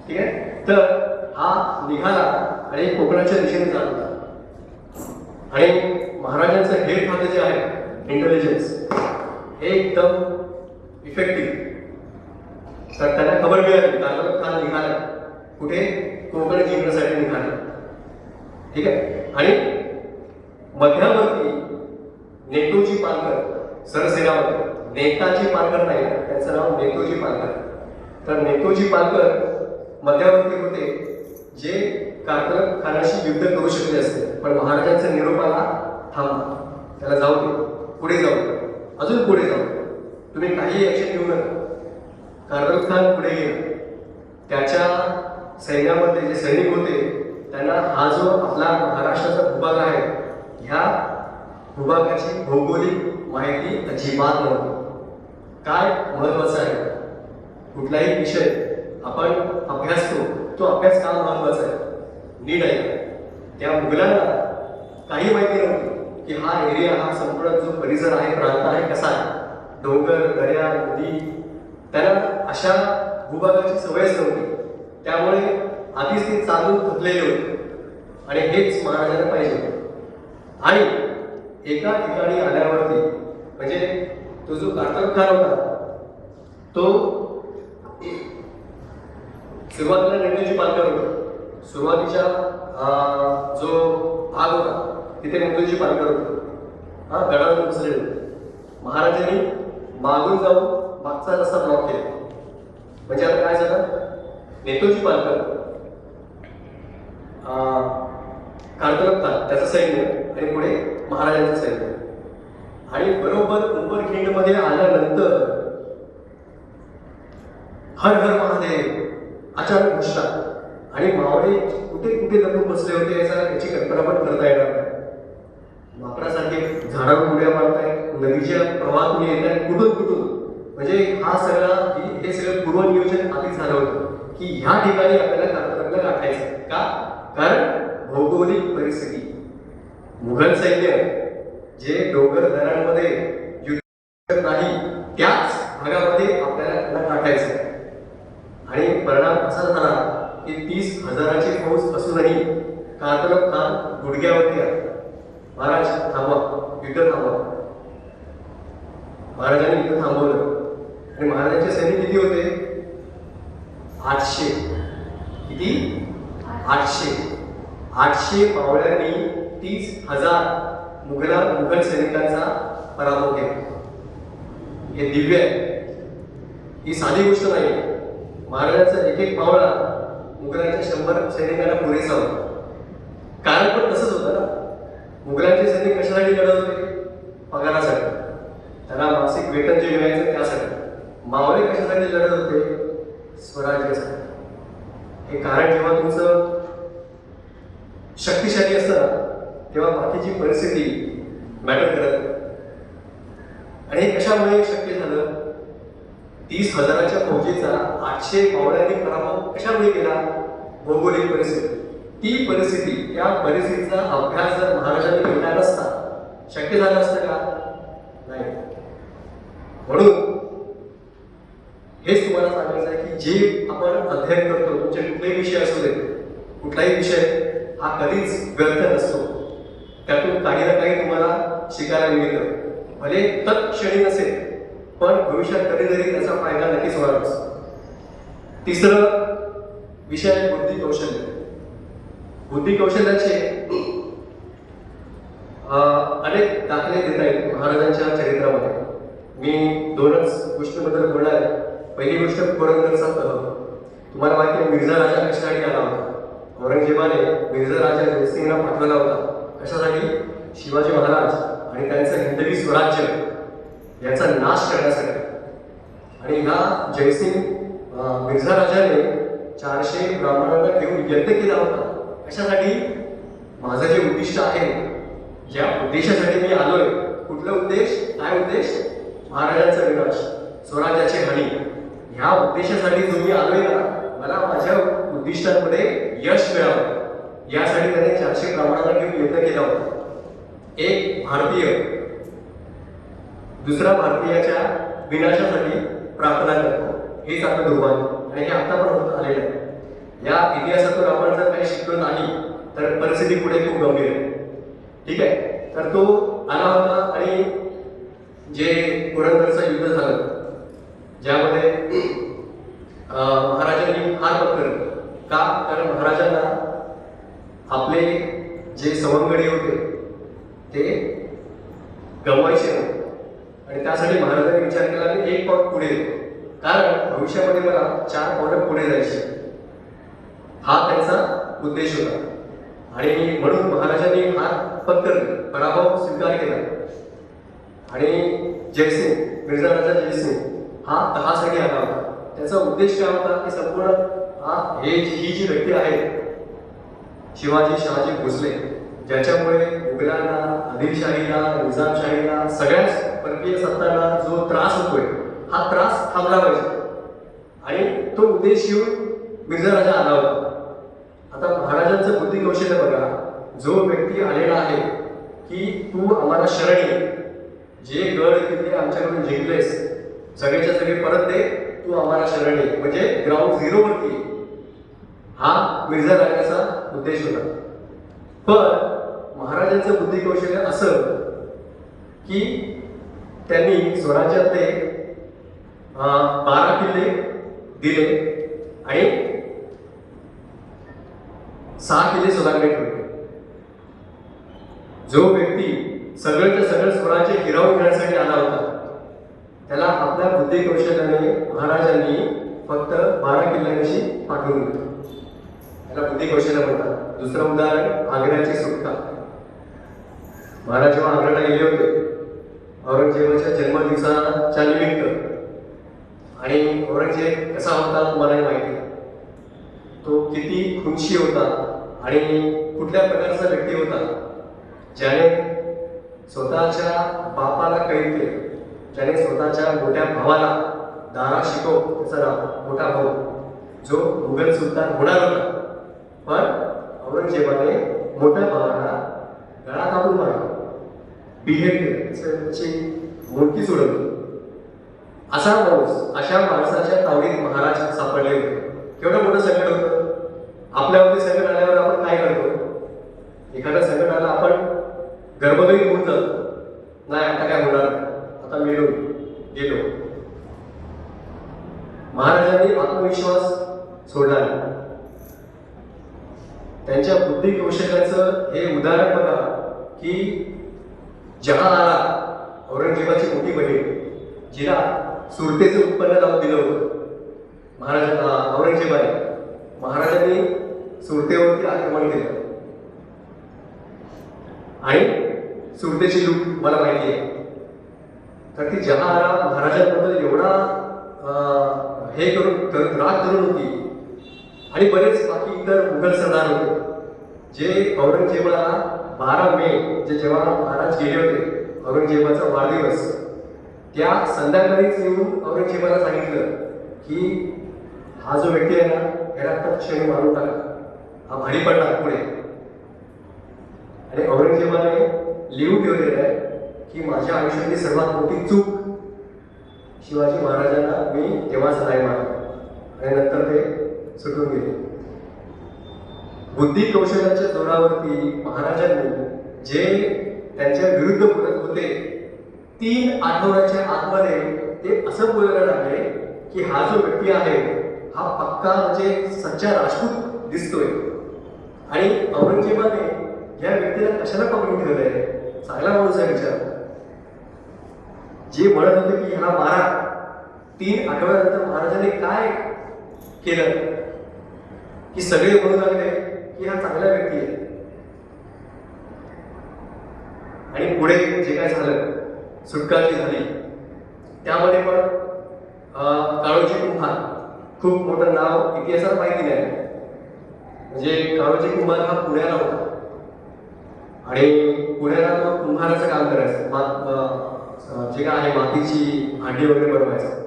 ठीक आहे. तर हा निघाला आणि कोकणाच्या दिशेने जात होता. आणि महाराजांचं हेड खातं जे आहे इंटेलिजन्स, हे एकदम इफेक्टिव्ह. तर त्यांना खबर मिळाली कारतलब खान निघाला कुठे, कोकण जिंकण्यासाठी निघाला. ठीक आहे. आणि मध्यावरती नेतोजी पालकर सरसेनापती, नेताजी पालकर नाही, त्यांचं नाव नेतोजी पालकर. तर नेतोजी पालकर मध्यावरती होते जे कारतलब खानाशी युद्ध करू शकले असते, पण महाराजांचा निरोप आला, थांब, त्याला जाऊ दे, पुढे जाऊ, अजून पुढे जाऊ, तुम्ही काही ऍक्शन घेऊ नका. कर्नल खान पुढे गेला. त्याच्या सैन्यामध्ये जे सैनिक होते त्यांना हा जो आपला महाराष्ट्राचा भूभाग आहे ह्या भूभागाची भौगोलिक माहिती अजिबात नव्हती. काय महत्वाचं आहे, कुठलाही विषय आपण अभ्यासतो तो अभ्यास का महत्वाचा आहे, नीट आहे. त्या मुघलांना काही माहिती नव्हती की हा एरिया, हा संपूर्ण जो परिसर आहे, प्रांत आहे, कसा आहे, डोंगर, दर्या, नदी, त्यांना अशा भूभागाची सवयच नव्हती. त्यामुळे आधीच ते चालून थकलेले होते आणि हेच महाराजांना पाहिजे होते. आणि एका ठिकाणी आल्यावरती म्हणजे तो जो कार्तक खान होता तो सुरुवातीला नेतूजी पालकर होता. सुरुवातीच्या जो भाग होता तिथे नेतूजी पालकर होता. हा गडावर बसलेले होते. महाराजांनी मागून जाऊन मागचा रस्ता ब्लॉक केला. म्हणजे आता काय झालं, नेतूजी पालकर, कार्तक खान त्याचं सैन्य आणि पुढे महाराजांचं सैन्य, आणि बरोबर उंबरखिंडमध्ये आल्यानंतर हर हर महादेव अचानक घोषणा. आणि मावळे कुठे कुठे लपून बसले होते याची कल्पना पण करता येणार नाही. माकडासारखे झाडावर उड्या मारताय, नदीच्या प्रवाहातून येत आहेत, कुठून कुठून. म्हणजे हा सगळा हे सगळं पूर्वनियोजन आधीच झालं होतं की ह्या ठिकाणी आपल्याला कर्नाटकला गाठायचं. का? कारण भौगोलिक परिस्थिती, मुघल सैन्य जे डोंगर दऱ्यांमध्ये युद्ध नाही त्याच भागामध्ये आपल्याला त्यांना गाठायचं. आणि परिणाम असा झाला की 30,000ची फौज असूनही कार्तक खान गुडघ्यावरती आहे. महाराज थांबवा, युद्ध थांबवा. महाराजांनी युद्ध थांबवलं आणि महाराजांचे सैनिक किती होते? 800. किती? 800 मावळ्यांनी 30,000 मुघल सैनिकांचा पराभव केला. हे दिव्य आहे, ही साधी गोष्ट नाही. महाराजांचा एक एक मावळा मुघलांच्या 100 सैनिकांना पुरेसा होता. कारण पण तसंच होतं ना, मुघलांचे सैनिक कशासाठी लढत होते? पगारासाठी, त्यांना मासिक वेतन जे मिळायचं त्यासाठी. मावळे कशासाठी लढत होते? स्वराज्यासाठी. हे कारण जेव्हा तुमचं शक्तिशाली असतं ना तेव्हा बाकीची परिस्थिती मॅटर करत नाही. आणि हे कशामुळे शक्य झालं? 30,000च्या फौजेचा 800 मावळ्यांनी पराभव कशामुळे केला? भौगोलिक परिस्थिती. ती परिस्थिती, त्या परिस्थितीचा अभ्यास जर महाराजांनी केला नसता शक्य झालं असतं का? नाही. म्हणून हेच तुम्हाला सांगायचं आहे की जे आपण अध्ययन करतो, तुमचे कुठलेही विषय असू दे, कुठलाही विषय हा कधीच व्यर्थ नसतो. त्यातून काही ना काही तुम्हाला शिकायला मिळतं. भले तत्क्षणी नसेल पण भविष्यात कधीतरी त्याचा फायदा नक्कीच होणारच. तिसरं विषय आहे बुद्धी कौशल्य. बुद्धी कौशल्याचे अनेक दाखले देता येतील महाराजांच्या चरित्रामध्ये. मी 2च गोष्टींबद्दल बोलणार आहे. पहिली गोष्ट पुरंदरचा तह. तुम्हाला माहिती आहे मिर्झा राजा कशासाठी आला होता? औरंगजेबाने मिर्झा राजा जयसिंगला पाठवला होता. कशासाठी? शिवाजी महाराज आणि त्यांचं हिंदवी स्वराज्य याचा नाश करण्यासाठी. आणि ह्या जयसिंग मिर्झा राजाने 400 ब्राह्मणांना घेऊन यज्ञ केला होता. कशासाठी? माझं जे उद्दिष्ट आहे, ज्या उद्देशासाठी मी आलोय, कुठला उद्देश? काय उद्देश? महाराजांचा विनाश, स्वराज्याची हानी. ह्या उद्देशासाठी जो मी आलोय ना, मला माझ्या उद्दिष्टांमध्ये यश मिळावं यासाठी त्याने 400 ब्राह्मणांना घेऊन यज्ञ केला होता. एक भारतीय दुसऱ्या भारतीयाच्या विनाशासाठी प्रार्थना करतो. हेच आपलं दुर्भाग्य आणि हे आता पण होत आलेलं आहे. या इतिहासातून आपण जर काही शिकलो नाही तर परिस्थिती पुढे खूप गंभीर आहे. ठीक आहे. तर तो आला होता आणि जे पुरंदरचं युद्ध झालं ज्यामध्ये महाराजांनी हार पत्करली. का? कारण महाराजांना आपले जे सवंगडी होते ते गमवायचे नव्हते आणि त्यासाठी महाराजांनी विचार केला की एक पाऊल पुढे येतो, कारण भविष्यामध्ये मला 4 पावलं पुढे जायचे. हा त्यांचा उद्देश होता. आणि म्हणून महाराजांनी हार पत्करले, पराभव स्वीकार केला आणि जयसिंग, मिर्झा राजा जयसिंग हा तहासाठी आला होता. त्याचा उद्देश काय होता की संपूर्ण ही जी व्यक्ती आहे शिवाजी शहाजी भोसले, ज्याच्यामुळे मुघलांना, आदिलशाहीला, निजामशाहीला, सगळ्याच परकीय सत्तांना जो त्रास होतोय हा त्रास थांबला पाहिजे आणि तो उद्देश घेऊन मिर्झा राजा आला होता. आता महाराजांचं बुद्धी कौशल्य बघा. जो व्यक्ती आलेला आहे की तू आम्हाला शरण ये, जे गड किल्ले आमच्याकडून जिंकलेस सगळेच्या सगळे परत दे, तू आम्हाला शरण ये, म्हणजे ग्राउंड झिरोवरती ये. हा मिर्झा राजाचा उद्देश होता. पण महाराजांचं बुद्धी कौशल्य असं की त्यांनी स्वराज्यातले 12 किल्ले दिले आणि 6 किल्ले स्वतःकडे ठेवले. जो व्यक्ती सगळंच्या सगळं स्वराज्य हिरावून घेण्यासाठी आला होता त्याला आपल्या बुद्धी कौशल्याने महाराजांनी फक्त 12 किल्ल्यांशी पाठवून दिलं. त्याला बुद्धी कौशल्य म्हणतात. दुसरं उदाहरण आग्र्याची सुटका. महाराज जेव्हा आग्र्याला गेले होते औरंगजेबाच्या जन्मदिवसाच्या निमित्त, आणि औरंगजेब कसा होता तुम्हाला माहिती, तो किती खुनशी होता आणि कुठल्या प्रकारचा व्यक्ती होता, ज्याने स्वतःच्या बापाला कैद केलं, ज्याने स्वतःच्या मोठ्या भावाला दारा शिको, त्याचा मोठा भाऊ जो मुघल सुलतान होणार होता, पण औरंगजेबाने मोठ्या भावाला गळा काढून मारला, बिहेड केलं, त्याची मूर्ती सोडवली. असा माणूस, अशा माणसाच्या तावडीत महाराज सापडले होते. केवढं मोठं संकट होतं. आपल्यावरती संकट आल्यावर आपण काय करतो? एखादं संकट आलं आपण गर्भगती होऊन जातो, नाही आता काय होणार, आता मेलो गेलो. महाराजांनी आत्मविश्वास सोडला नाही. त्यांच्या बुद्धी कौशल्याचं हे उदाहरण बघा की जहानारा, औरंगजेबाची मोठी बहीण, जिला सुरतेचं उत्पन्न लावून दिलं होतं औरंगजेबाने, महाराजांनी सुरतेवरती आक्रमण केलं आणि सुरतेची लूट मला माहिती आहे. तर ती जहानारा महाराजांबद्दल एवढा हे करून राग धरून होती आणि बरेच बाकी इतर मुघल सरदार होते जे औरंगजेबाला 12 मे जेव्हा महाराज गेले होते, औरंगजेबाचा वाढदिवस, त्या संध्याकाळीच येऊन औरंगजेबाला सांगितलं की हा जो व्यक्ती आहे ना याला तत्क्षणी मारून टाका, हा भारी पडणार पुढे. आणि औरंगजेबाने लिहून ठेवलेलं आहे की माझ्या आयुष्यातली सर्वात मोठी चूक शिवाजी महाराजांना मी तेव्हाच नाही मारला, आणि नंतर ते सुटून गेले. बुद्धी कौशल्याच्या जोरावरती महाराजांनी जे त्यांच्या विरुद्ध बोलत होते 3 आठवड्याच्या आतमध्ये ते असं बोलायला लागले की हा जो व्यक्ती आहे हा पक्का म्हणजे सच्चा राजपूत दिसतोय. आणि औरंगजेबाने या व्यक्तीला कशाला पकडून ठेवलंय, चांगला माणूस आहे विचार. जे म्हणत होते की ह्याला मारा, 3 आठवड्यानंतर महाराजांनी काय केलं की सगळे म्हणू लागले की हा चांगला व्यक्ती आहे. आणि पुढे जे काय झालं, सुटका जी झाली त्यामध्ये पण काळोजी कुंभार, खूप मोठं नाव इतिहासात माहिती नाही, म्हणजे काळोजी कुंभार हा पुण्याला होता आणि पुण्याला तो कुंभाराचं काम करायचं, जे काय आहे मातीची भांडी वगैरे बनवायचं.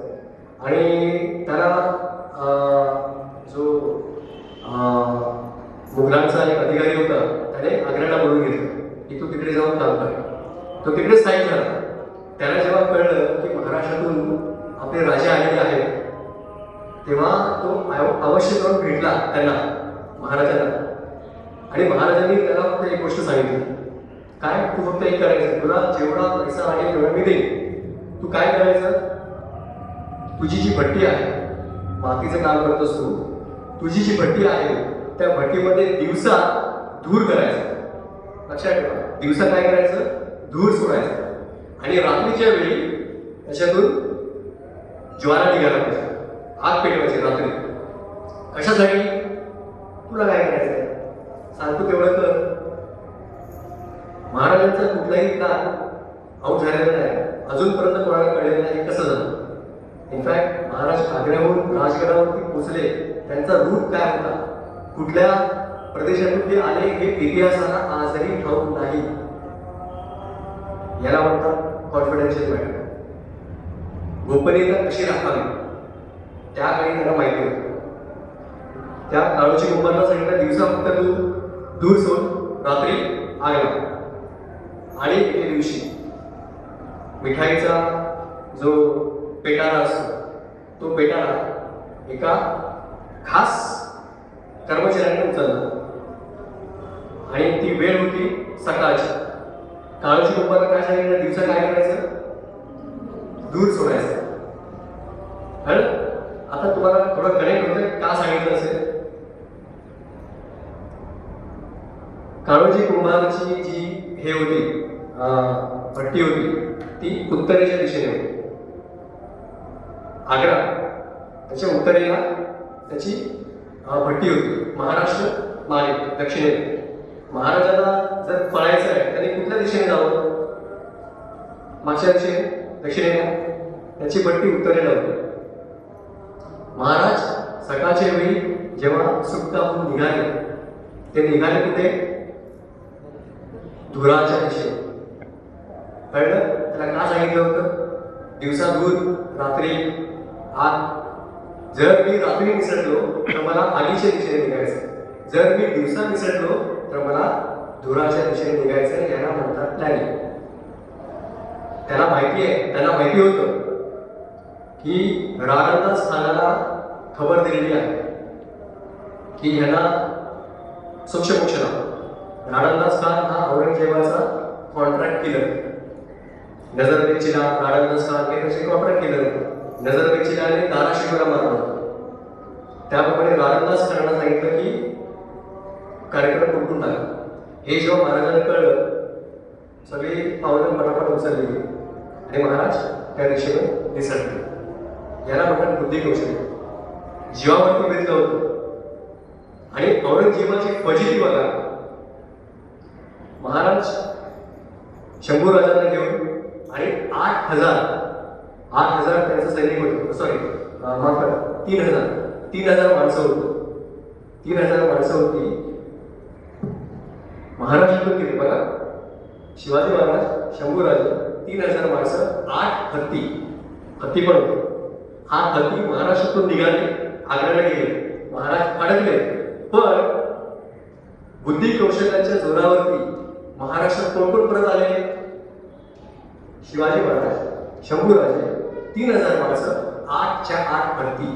आणि त्याला जो मुघलांचा एक अधिकारी होता त्याने आग्र्याला बोलून घेतलं की तू तिकडे जाऊन काम कर. तो तिकडे स्थायिक झाला. त्याला जेव्हा कळलं की महाराष्ट्रातून आपले राजे आलेले आहेत तेव्हा तो अवश्य जाऊन भेटला त्यांना, महाराजांना. आणि महाराजांनी त्याला फक्त एक गोष्ट सांगितली, काय तू फक्त एक करायचं, तुला जेवढा पैसा लागेल तेवढा मी देईन, तू काय करायचं, तुझी जी भट्टी आहे, मातीचं काम करतोस तू, तुझी जी भट्टी आहे त्या भट्टीमध्ये दिवसा धूर करायचा. लक्षात ठेवा, दिवसा काय करायचं, धूर सोडायचा, आणि रात्रीच्या वेळी त्याच्यातून ज्वाला निघाला पाहिजे, आग पेटवायची रात्री. कशासाठी, तुला काय करायचंय सांगतो तेवढं कर. महाराजांचा कुठलाही काळ आऊट झालेला नाही. अजूनपर्यंत कोणाला कळलेलं नाही कसं झालं. इनफॅक्ट महाराज आग्र्याहून राजगडावरती पोहोचले, त्यांचा रूट काय होता, कुठल्या प्रदेशातून ते आले, हे इतिहासाला आजही ठाऊक नाही. याला म्हणतात कॉन्फिडेन्शियल मॅटर. गोपनीयता कशी राखावी त्या काही त्यांना माहिती होतं. त्या काळूची कुंभारला सांगितलं, दिवसा फक्त तू दूर सोड, रात्री आग लाव. आणि एके दिवशी मिठाईचा जो पेटारा असतो, तो पेटारा एका खास कर्मचाऱ्याने उचलला आणि ती वेळ होती सकाळची. काळूची कुंभारला काय सांगितलं, दिवसा काय करायचं, दूर सोडायचं. आता तुम्हाला थोडं कनेक्ट होतं का सांगितलं असेल. काळोजी कुंभारची जी हे होती भट्टी होती, ती उत्तरेच्या दिशेने होती. आग्रा त्याच्या उत्तरेला त्याची भट्टी होती. महाराष्ट्र मागे दक्षिणेने. महाराजांना जर पळायचं आहे त्याने कुठल्या दिशेने जावं, मागच्या दिशेने, दक्षिणेला. त्याची भट्टी उत्तरेला होती. महाराज सकाळच्या वेळी जेव्हा सुटकाहून निघाले, ते निघाले कुठे, धुराच्या दिशेने. कळलं त्याला का सांगितलं होतं, दिवसा दूर रात्री आग. जर मी रात्री निसटलो तर मला आगीच्या दिशेने निघायचं, जर मी दिवसा निसटलो तर मला धुराच्या दिशेने निघायचं. याला म्हणतात प्लॅनिंग. त्यांना माहिती होतं की राणा खानाला खबर दिलेली आहे की ह्यांना सूक्ष्मोक्ष लावा. राणादास खान हा औरंगजेबाचा कॉन्ट्रॅक्ट किलर. नजरबेगचीला राणादास खान हे त्याचे कॉन्ट्रॅक्ट किलर होते. नजरबेगचीलाने दाराशिकोला मारला होता. त्याप्रमाणे राणादास खानाला सांगितलं की कार्यक्रम उठून टाका. हे जेव्हा महाराजांना कळलं, सगळी पावलं पटापट उचलली आणि महाराज त्या दिशेने निसटले. याला म्हणतात बुद्धी कौशल्य. जीवावरती बेतलं होतं. आणि औरंगजेबाची फजिती बघा. महाराज शंभूराजांना घेऊन आणि 8,000 त्यांचं सैनिक होतं. सॉरी माफ करा, 3,000 माणसं होती. 3,000 माणसं होती. महाराज युद्ध केले बघा. शिवाजी महाराज, शंभूराजे, 3,000 माणसं, 8 हत्ती पण होते. 8 हत्ती महाराष्ट्रातून निघाले, आग्र्याला गेले. महाराज अडकले. पण बुद्धी कौशल्याच्या जोरावरती महाराष्ट्रात कोण कोण परत आले, शिवाजी महाराज, शंभूराजे, 3,000 माणसं, 8च्या 8 हत्ती.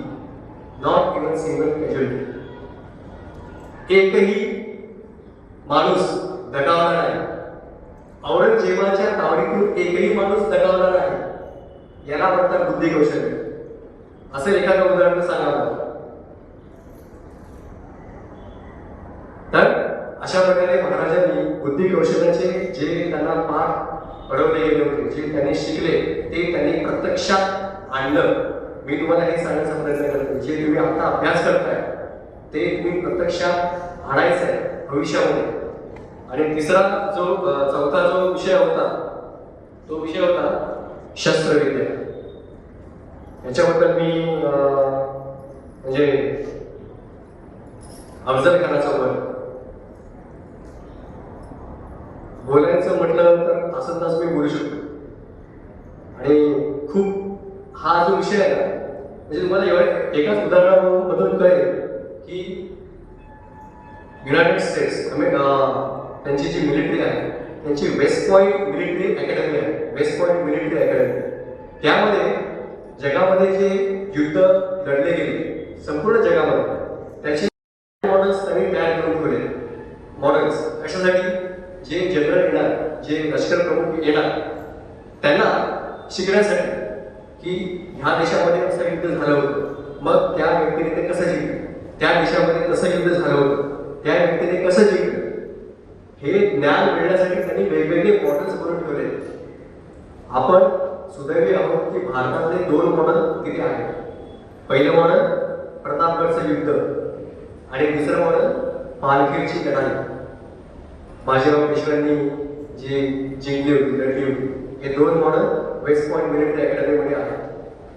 Not even single casualty. एकही माणूस दगावला नाही. औरंगजेबाच्या तावडीतून एकही माणूस दगावला नाही. याला म्हणतात बुद्धी कौशल्य. असेल एखादं उदाहरण सांगा. तर अशा प्रकारे महाराजांनी बुद्धी कौशल्याचे जे त्यांना पाठ पडवले गेले होते, जे त्यांनी शिकले, ते त्यांनी प्रत्यक्षात आणलं. मी तुम्हाला हे सांगण्याचा प्रयत्न करतो, जे तुम्ही आता अभ्यास करताय ते तुम्ही प्रत्यक्षात आणायचं आहे भविष्यामध्ये. आणि तिसरा चौथा जो विषय होता, तो विषय होता शस्त्रविद्या. याच्याबद्दल मी म्हणजे अफजल खानाचा वर्ग बोलायचं म्हटलं तर असं तास मी बोलू शकतो. आणि खूप हा जो विषय आहे ना, म्हणजे तुम्हाला एकाच उदाहरणामधून कळेल की युनायटेड स्टेट्स त्यांची जी मिलिटरी आहे, त्यांची वेस्ट पॉइंट मिलिटरी अकॅडमी आहे. वेस्ट पॉइंट मिलिटरी अकॅडमी, त्यामध्ये जगामध्ये जे युद्ध लढले गेले संपूर्ण जगामध्ये, त्याचे मॉडेल्स त्यांनी तयार करून ठेवले. मॉडेल्स कशासाठी, जे जनरल येणार, जे लष्कर प्रमुख येणार, त्यांना शिकण्यासाठी की ह्या देशामध्ये असं युद्ध झालं होतं, मग त्या व्यक्तीने ते कसं जिंकलं, त्या देशामध्ये कसं युद्ध झालं होतं, त्या व्यक्तीने कसं जिंकलं, हे ज्ञान मिळण्यासाठी त्यांनी वेगवेगळे मॉडेल्स बनवून ठेवले. आपण सुदैवी आहोत की भारतातले 2 मॉडेल तिथे आहेत. पहिलं मॉडेल प्रतापगडचं युद्ध आणि दुसरं मॉडेल पालघरची लढाई. बाजीराव पेशव्यांनी जी जिंकली होती, लढली होती, हे 2 मॉडेल वेस्ट पॉईंट मिलिटरी अकॅडमीमध्ये आहे.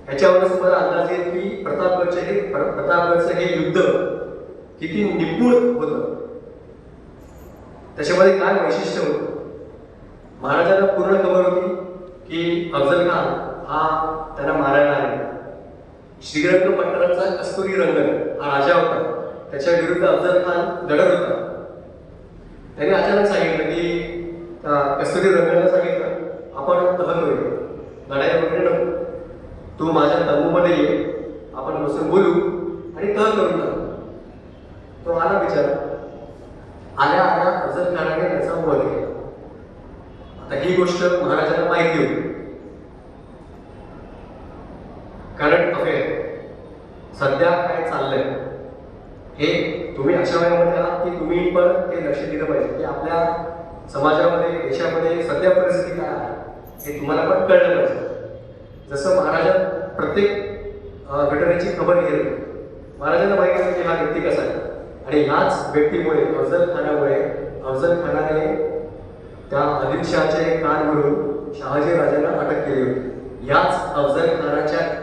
ह्याच्यावरच तुम्हाला अंदाज येईल की प्रतापगडचं हे युद्ध किती निपुण होतं, त्याच्यामध्ये काय वैशिष्ट्य होतं. महाराजांना पूर्ण खबर होती की अफजल खान हा त्यांना मारायला आलेला. श्रीरंगपट्टणमचा कस्तुरी रंगन हा राजा होता, त्याच्या विरुद्ध अफजल खान लढत होता. त्याने अचानक सांगितलं की कस्तुरी रंगनला सांगितलं आपण तह करूया, लढाई वगैरे नको, तू माझ्या तंबूमध्ये ये, आपण बसून बोलू आणि तह करून टाकू. तो आला विचार, आल्या आल्या अफजल खानाने त्याचा वध केला. आता ही गोष्ट महाराजांना माहिती होती. करंट अफेअर सध्या काय चाललंय हे तुम्ही अशा वेळेमध्ये आहात की तुम्ही पण ते लक्ष दिलं पाहिजे की आपल्या समाजामध्ये देशामध्ये सध्या परिस्थिती काय आहे हे तुम्हाला पण कळलं पाहिजे. जसं महाराजांना प्रत्येक घटनेची खबर घेतली, महाराजांना माहिती आहे की हा व्यक्ती कसा आहे आणि ह्याच व्यक्तीमुळे अफजल खानाने त्या आदिलशहाचे कान भरून शहाजी राजांना अटक केली होती. याच अफजल खानाच्या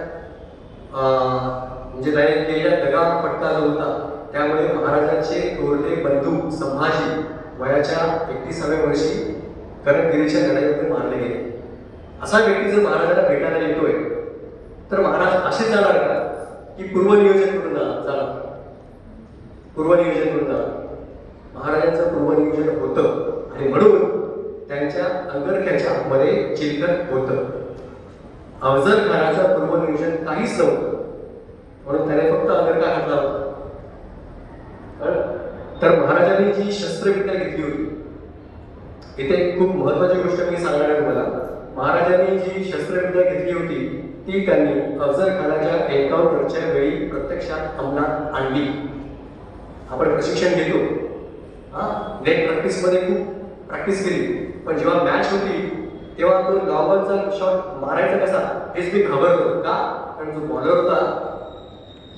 म्हणजे त्याने केलेल्या दगा फटका जो होता त्यामुळे महाराजांचे थोरले बंधू संभाजी वयाच्या 31व्या वर्षी कनकगिरीच्या लढाईमध्ये मारले गेले. असा व्यक्ती जर महाराजांना भेटायला येतोय तर महाराज असे जाणार का की पूर्वनियोजन करून जाणार? पूर्वनियोजन करून जाणार. महाराजांचं पूर्वनियोजन होतं आणि म्हणून त्यांच्या अंगरख्याच्या मध्ये चिलखत होतं. अफजल खानाचं पूर्वनियोजन काहीच नव्हतं, म्हणून त्याने फक्त अंगरखा घातला होता. तर महाराजांनी जी शस्त्रविद्या घेतली होती, इथे खूप महत्वाची गोष्ट मी सांगणार आहे तुम्हाला. महाराजांनी जी शस्त्रविद्या घेतली होती ती त्यांनी अफजल खानाच्या एन्काउंटरच्या वेळी प्रत्यक्षात अंमलात आणली. आपण प्रशिक्षण घेतो, नेट प्रॅक्टिसमध्ये खूप प्रॅक्टिस केली, पण जेव्हा मॅच होती तेव्हा तो लॉबलचा शॉट मारायचा कसा हेच मी घाबरलो. का? कारण जो बॉलर होता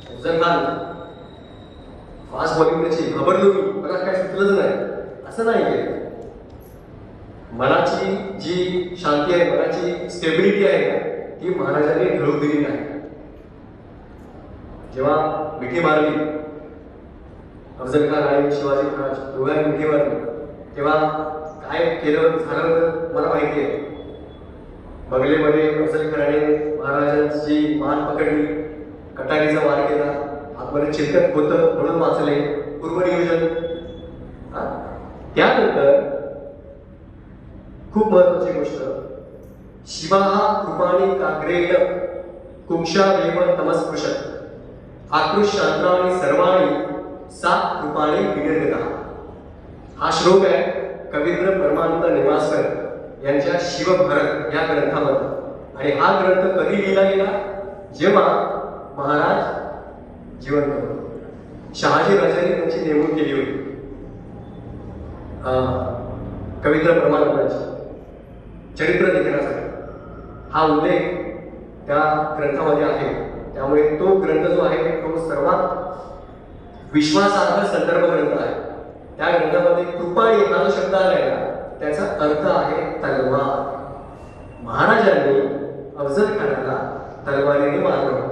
अफजल खान, फास्ट बॉलिंग त्याची, घाबरलो मी, मला काय सुचलंच नाही. असं नाही केलं. मनाची जी शांती आहे, मनाची स्टेबिलिटी आहे ती महाराजांनी ढळू दिली नाही. जेव्हा मिठी मारली अफजल खान आणि शिवाजी महाराज दोघांनी मिठी मारली तेव्हा काय केलं झालं मला माहिती आहे. बगलेमध्ये अफजल खानाने महाराजांची मान पकडली, कटारीचा वार केला, आतमध्ये चिलखत होतं म्हणून वाचले. पूर्वनियोजन. त्यानंतर खूप महत्वाची गोष्ट, शिवा कृपाणी काग्रेण कुक्षावेव तमस्पृशत आकृष शांत्राणी सर्वाणी सा कृपाणी विनिर्गता. हा श्लोक आहे कवींद्र परमानंद नेवासकर यांच्या शिवभारत या ग्रंथामध्ये. आणि हा ग्रंथ कधी लिहिला गेला? जेव्हा महाराज जिवंत होते. शहाजी राजांनी त्यांची नेमणूक केली होती कवींद्र परमानंदांची चरित्र लेखनासाठी. हा उल्लेख त्या ग्रंथामध्ये आहे. त्यामुळे तो ग्रंथ जो आहे तो सर्वात विश्वासार्ह संदर्भ ग्रंथ आहे. त्या ग्रंथामध्ये कृपाणी हा जो शब्द आलाय ना त्याचा अर्थ आहे तलवार. महाराजांनी अफजल खानाला तलवारीने मारलं होतं.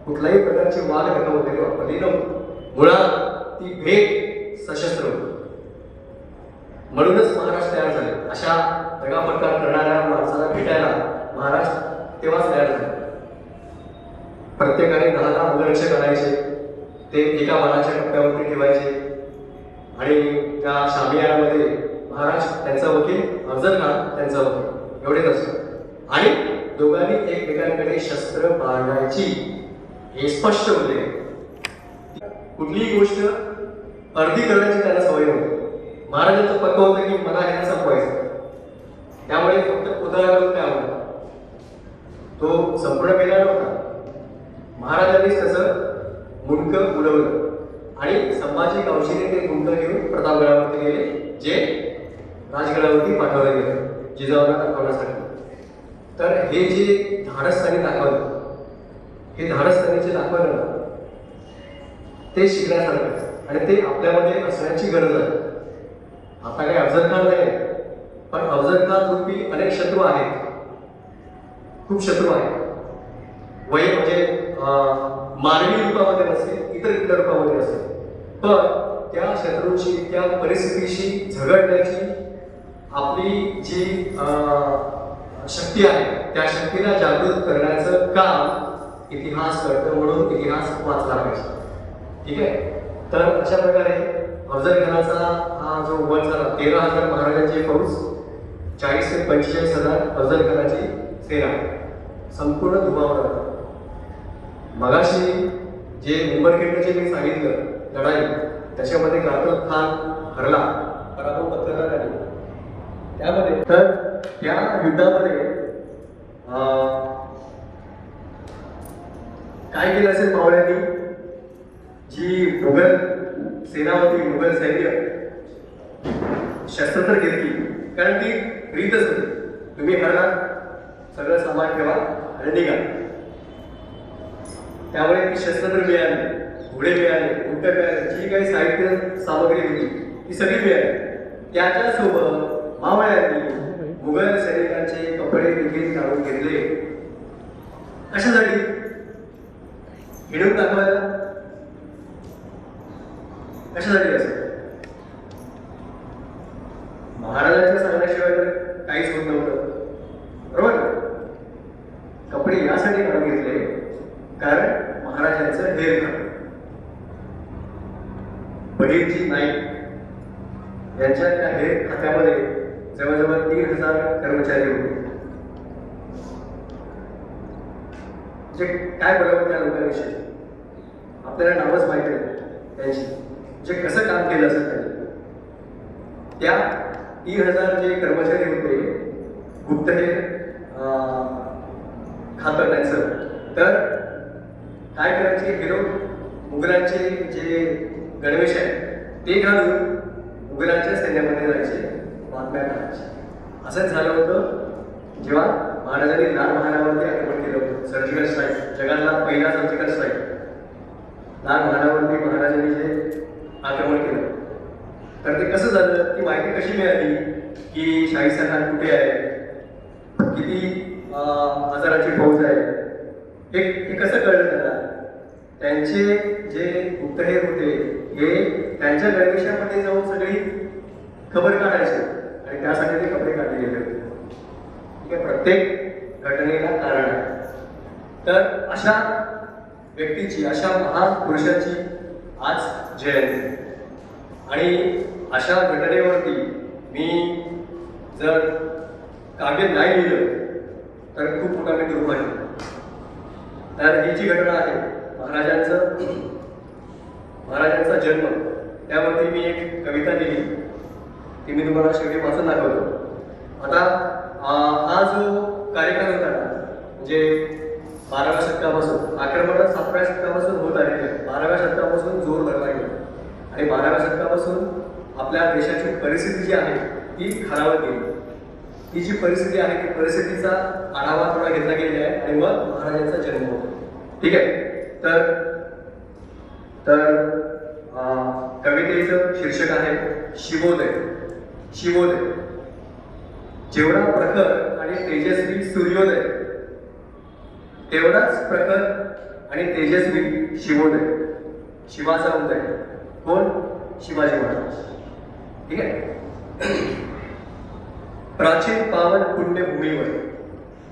कुठल्याही प्रकारची वाघ नख वगैरे वापरली नव्हती. मुळात ती भेट सशस्त्र होती. म्हणूनच महाराज तयार झाले. अशा दगाफटका करणाऱ्या माणसाला भेटायला महाराज तेव्हाच तयार झाले. प्रत्येकाने 10 अंगरक्षक आणायचे, ते एका वालाच्या टप्प्यावरती ठेवायचे आणि त्या शामियानामध्ये महाराज त्यांचा वकील, अफजल खान त्यांचा वकील, एवढेच असतं आणि दोघांनी एकमेकांकडे शस्त्र बाळगायची हे स्पष्ट होते. कुठलीही गोष्ट अर्धी करण्याची त्यांना सवय नव्हती. महाराजांचं पक्क होतं की मला ह्याला संपवायचं. त्यामुळे फक्त पुतळा करून काय होतं, तो संपूर्ण केला नव्हता. महाराजांनीच त्याचं मुंडकं उडवलं आणि संभाजी गावशीने ते मुंडकं घेऊन प्रतापगडावरती गेले, जे राजगडावरती पाठवले गेले जिजाऊला दाखवण्यासाठी. तर हे जे धाडस त्यांनी दाखवलं, हे धाडस त्यांनी जे दाखवलं ना ते शिकण्यासारखं आणि ते आपल्यामध्ये असण्याची गरज आहे. आता काही अफजल खान नाही, पण अफजल खान रूपी अनेक शत्रू आहेत. खूप शत्रू आहे. वय म्हणजे मानवी रूपामध्ये नसते, इतर इतर रूपामध्ये नसते, पण त्या शत्रूची त्या परिस्थितीशी झगडण्याची आपली जी शक्ती आहे त्या शक्तीला जागृत करण्याचं काम इतिहास करतो, म्हणून इतिहास वाचला पाहिजे. ठीक आहे. तर अशा प्रकारे अफजल खानाचा हा जो वध झाला, 13,000 महाराजांची फौज, 40 ते 45,000 अफजल खानाची सेना संपूर्ण धुमावणार. मगाशी जे उंबरखेडचे मी सांगितलं लढाई, त्याच्यामध्ये कारतल खान हरला, पराभव पत्करला त्याने. त्यामध्ये तर त्या युद्धामध्ये काय केलं असेल मावळ्यांनी, जी मुघल सेना होती, मुघल सैन्य शस्त्र तर घेतली, कारण ती रीतच होती, तुम्ही हरला सगळं सामान ठेवा आणि निघा. त्यामुळे ती शस्त्र तर मिळाली, घोडे मिळाले, उंट मिळाले, जी काही साहित्य सामग्री होती ती सगळी मिळाली. त्याच्यासोबत मावळ्यांनी मुघल सैनिकांचे कपडे देखील काढून घेतले. कशासाठी? हिडून दाखवायला. कशासाठी असं? महाराजांच्या सांगण्याशिवाय तर काहीच होत नव्हतं, बरोबर. कपडे यासाठी काढून घेतले कारण महाराजांचं हेर खातं, बहिरजी नाईक यांच्या त्या हेर खात्यामध्ये जवळजवळ 3,000 कर्मचारी होते. जे काय बरोबर त्या लोकांविषयी आपल्याला नावच माहिती आहे त्यांची, जे कसं काम केलं असेल त्यांनी. त्या 3,000 जे कर्मचारी होते, गुप्तहेर खातं त्यांचं, तर काय करायचे, हे लोक मुघलांचे जे गणवेश आहे ते घालून मुघलांच्या सैन्यामध्ये जायचे, बातम्या करायचे. असंच झालं होतं जेव्हा महाराजांनी लाल महालावरती आक्रमण केलं होतं, सर्जिकल स्ट्राईक, जगातला पहिला सर्जिकल स्ट्राईक. लाल महालावरती महाराजांनी जे आक्रमण केलं, तर ते कसं झालं, ती माहिती कशी मिळाली की शाही खान कुठे आहे, किती हजाराची फौज आहे, हे कसं कळलं त्यांना? त्यांचे जे गुप्तहेर होते हे त्यांच्या गणवेशामध्ये जाऊन सगळी खबर काढायचे आणि त्यासाठी ते कपडे काढले गेले होते. ठीक आहे. प्रत्येक घटनेला कारण आहे. तर अशा व्यक्तीची, अशा महान पुरुषाची आज जयंती, आणि अशा घटनेवरती मी जर काव्य नाही लिहिलं तर खूप मोठा मी दुर्भाग्य आहे. तर ही जी घटना आहे महाराजांचा जन्म, त्यावरती मी एक कविता लिहिली, ती मी तुम्हाला शेवटी वाचून दाखवतो. आता हा जो कार्यक्रम होता म्हणजे 12व्या शतकापासून, आक्रमण 7व्या शतकापासून होत आहे, 12व्या शतकापासून जोर धरला गेला, आणि 12व्या शतकापासून आपल्या देशाची परिस्थिती जी आहे ती खालावत गेली. ही जी परिस्थिती आहे ती परिस्थितीचा आढावा थोडा घेतला गेलेला आहे, आणि मग महाराजांचा जन्म होतो. ठीक आहे. तर कवितेचं शीर्षक आहे शिवोदय. शिवोदय. जेवढा प्रखर आणि तेजस्वी सूर्योदय, तेवढाच प्रखर आणि तेजस्वी शिवोदय, शिवाचा उदय. कोण? शिवाजी महाराज. ठीक आहे. प्राचीन पावन पुण्यभूमीवर,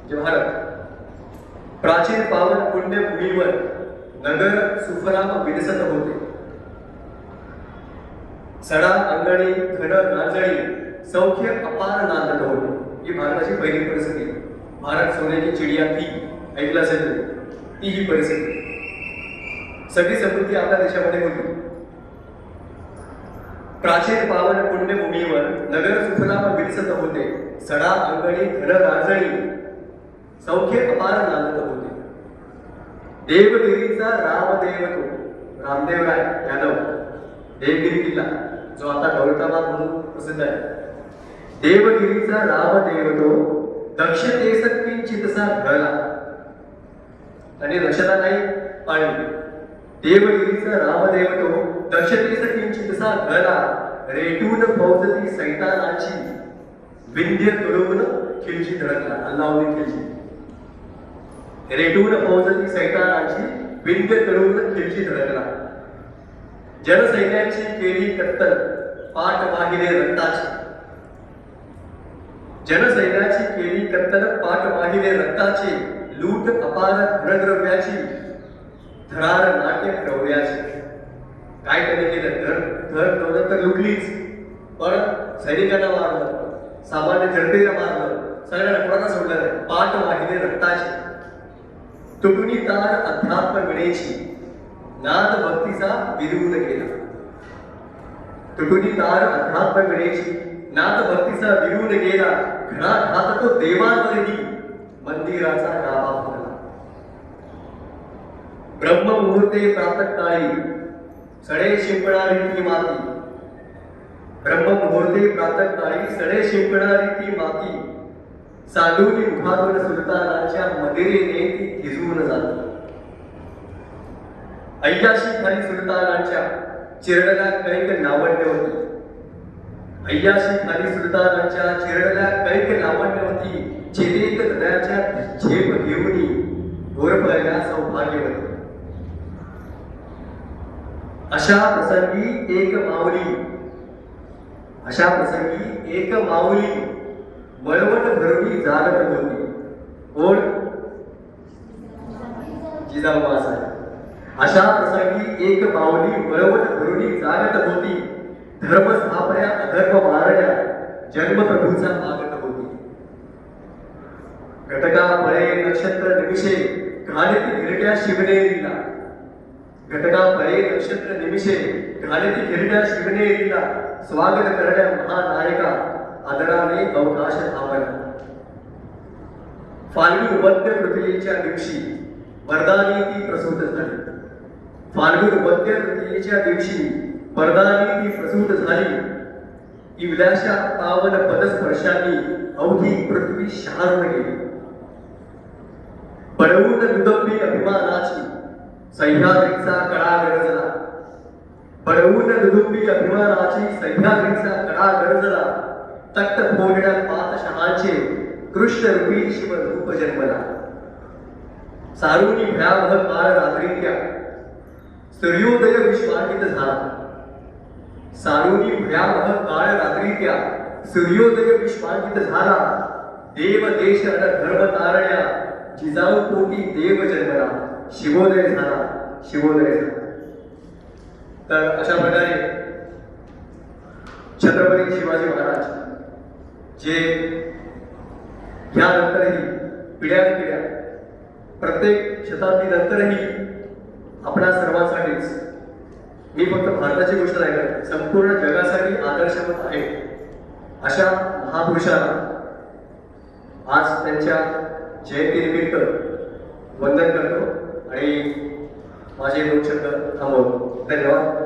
जे भारत, प्राचीन पावन पुण्यभूमीवर नगर सुफलाम विकसत होते. सडा अंगणी घन नांजणी सौख्य अपार नांदत होते. ही भारताची पहिली परिस्थिती. भारत सोने की चिडिया थी, ऐकलं असेल ती ही परिस्थिती. सगळी समृद्धी आपल्या देशामध्ये होती. प्राचीन पावन पुण्यभूमीवर नगर सुफलाम विकसत होते. सडा अंगणी घन नांजणी सौख्य अपार नांदत होते. देवगिरीचा रामदेव तो, रामदेवराय यादव, देवगिरी किल्ला जो आता दौलताबाद म्हणून प्रसिद्ध आहे. देवगिरीचा रामदेव तो दक्षतेस किंचितसा ढळला. त्यांनी दक्षता नाही पाळली. देवगिरीचा रामदेव तो दक्षतेस किंचितसा ढळला. रेटून फौजती सैतानाची विंध्य तुडवून खिलची धडकला. अल्लाउद्दीन खिलजी. रेटून फौजती सैतानाची विंध्य तळून खिलची धडकला. जनसैन्याची केली कत्तल पाठ वाहिले रक्ताची. जनसैन्याची केली कत्तल पाठ वाहिले रक्ताची. लूट अपार धनद्रव्याची थरार नाट्य क्रौर्याची. काय त्यांनी केलं? धन दौलत तर लुटलीच, पण सैनिकांना मारलं, सामान्य जनतेला मारलं, सगळ्यांना कोणाला सोडलं नाही. पाठ वाहिले रक्ताची. तुटुनी तार अध्यात्म विणेची नाद भक्तीचा विरवून गेला. तुटुनी तार अध्यात्म विणेची नाद भक्तीचा विरवून गेला. घणाघात तो देवांवरही मंदिराचा गाभा फुटला. ब्रह्ममुहूर्ते प्रातःकाळी सडे शिंपणारी ती माती. ब्रह्ममुहूर्ते प्रातःकाळी सडे शिंपणारी ती माती. साधूनी मुखातून सुलतानाच्या मदिरेने ती थिजवून जाते. अय्याशी खाली सुलतानाच्या चिरडल्या कैक लावण्य होती. अय्याशी खाली सुलतानाच्या चिरडल्या कैक लावण्य होती. चिरेक हृदयाच्या झेप घेऊनी गोरपल्या सौभाग्यवती. अशा प्रसंगी एक माऊली, अशा प्रसंगी एक माऊली वळवट भरवी जागत होती. कोण? जिजाऊ मासाहेब. अशा प्रसंगी एक माऊली वळवट भरवी जागत होती. धर्म स्थापण्या अधर्म मारण्या जन्मप्रभूचा मागत होती. घटका फळे नक्षत्र निमिषे घालती गिरट्या शिवनेरीला. घटका फळे नक्षत्र निमिषे घालती गिरट्या शिवनेरीला. स्वागत करण्या महानायका आदराने अवकाश थांबला. फाल्गुन मध्य तृतीयेच्या दिवशी वरदानी ती प्रसूत झाली. फाल्गुन मध्य तृतीयेच्या दिवशी वरदानी ती प्रसूत झाली. इवल्याशा पावन पदस्पर्शांनी अवघी पृथ्वी शहारून गेली. पडवून दुदंबी अभिमानाची सह्याद्रीचा कडा गरजला. पडवून दुदुंबी अभिमानाची सह्याद्रीचा कडा गरजला. तक्त फोडण्या पातशहांचे कृष्ण रूपी शिवरूप जन्मला. सारुनी भयावह काळ रात्रीच्या सूर्योदय विश्वांकित झाला. सारुनी भयावह काळ रात्रीच्या सूर्योदय विश्वांकित झाला. देव देश अन धर्म तारण्या जिजाऊ पोटी देव जन्मला. शिवोदय झाला, शिवोदय झाला. तर अशा प्रकारे छत्रपती शिवाजी महाराज जे यानंतरही पिढ्यानपिढ्या प्रत्येक शताब्दी नंतरही आपल्या सर्वांसाठीच, मी फक्त भारताची गोष्ट नाही करत, संपूर्ण जगासाठी आदर्शवत आहे अशा महापुरुषाला आज त्यांच्या जयंतीनिमित्त वंदन करतो आणि माझे दोन शब्द थांबवतो. धन्यवाद.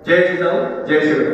जय जिजाऊ, जय शिवराय.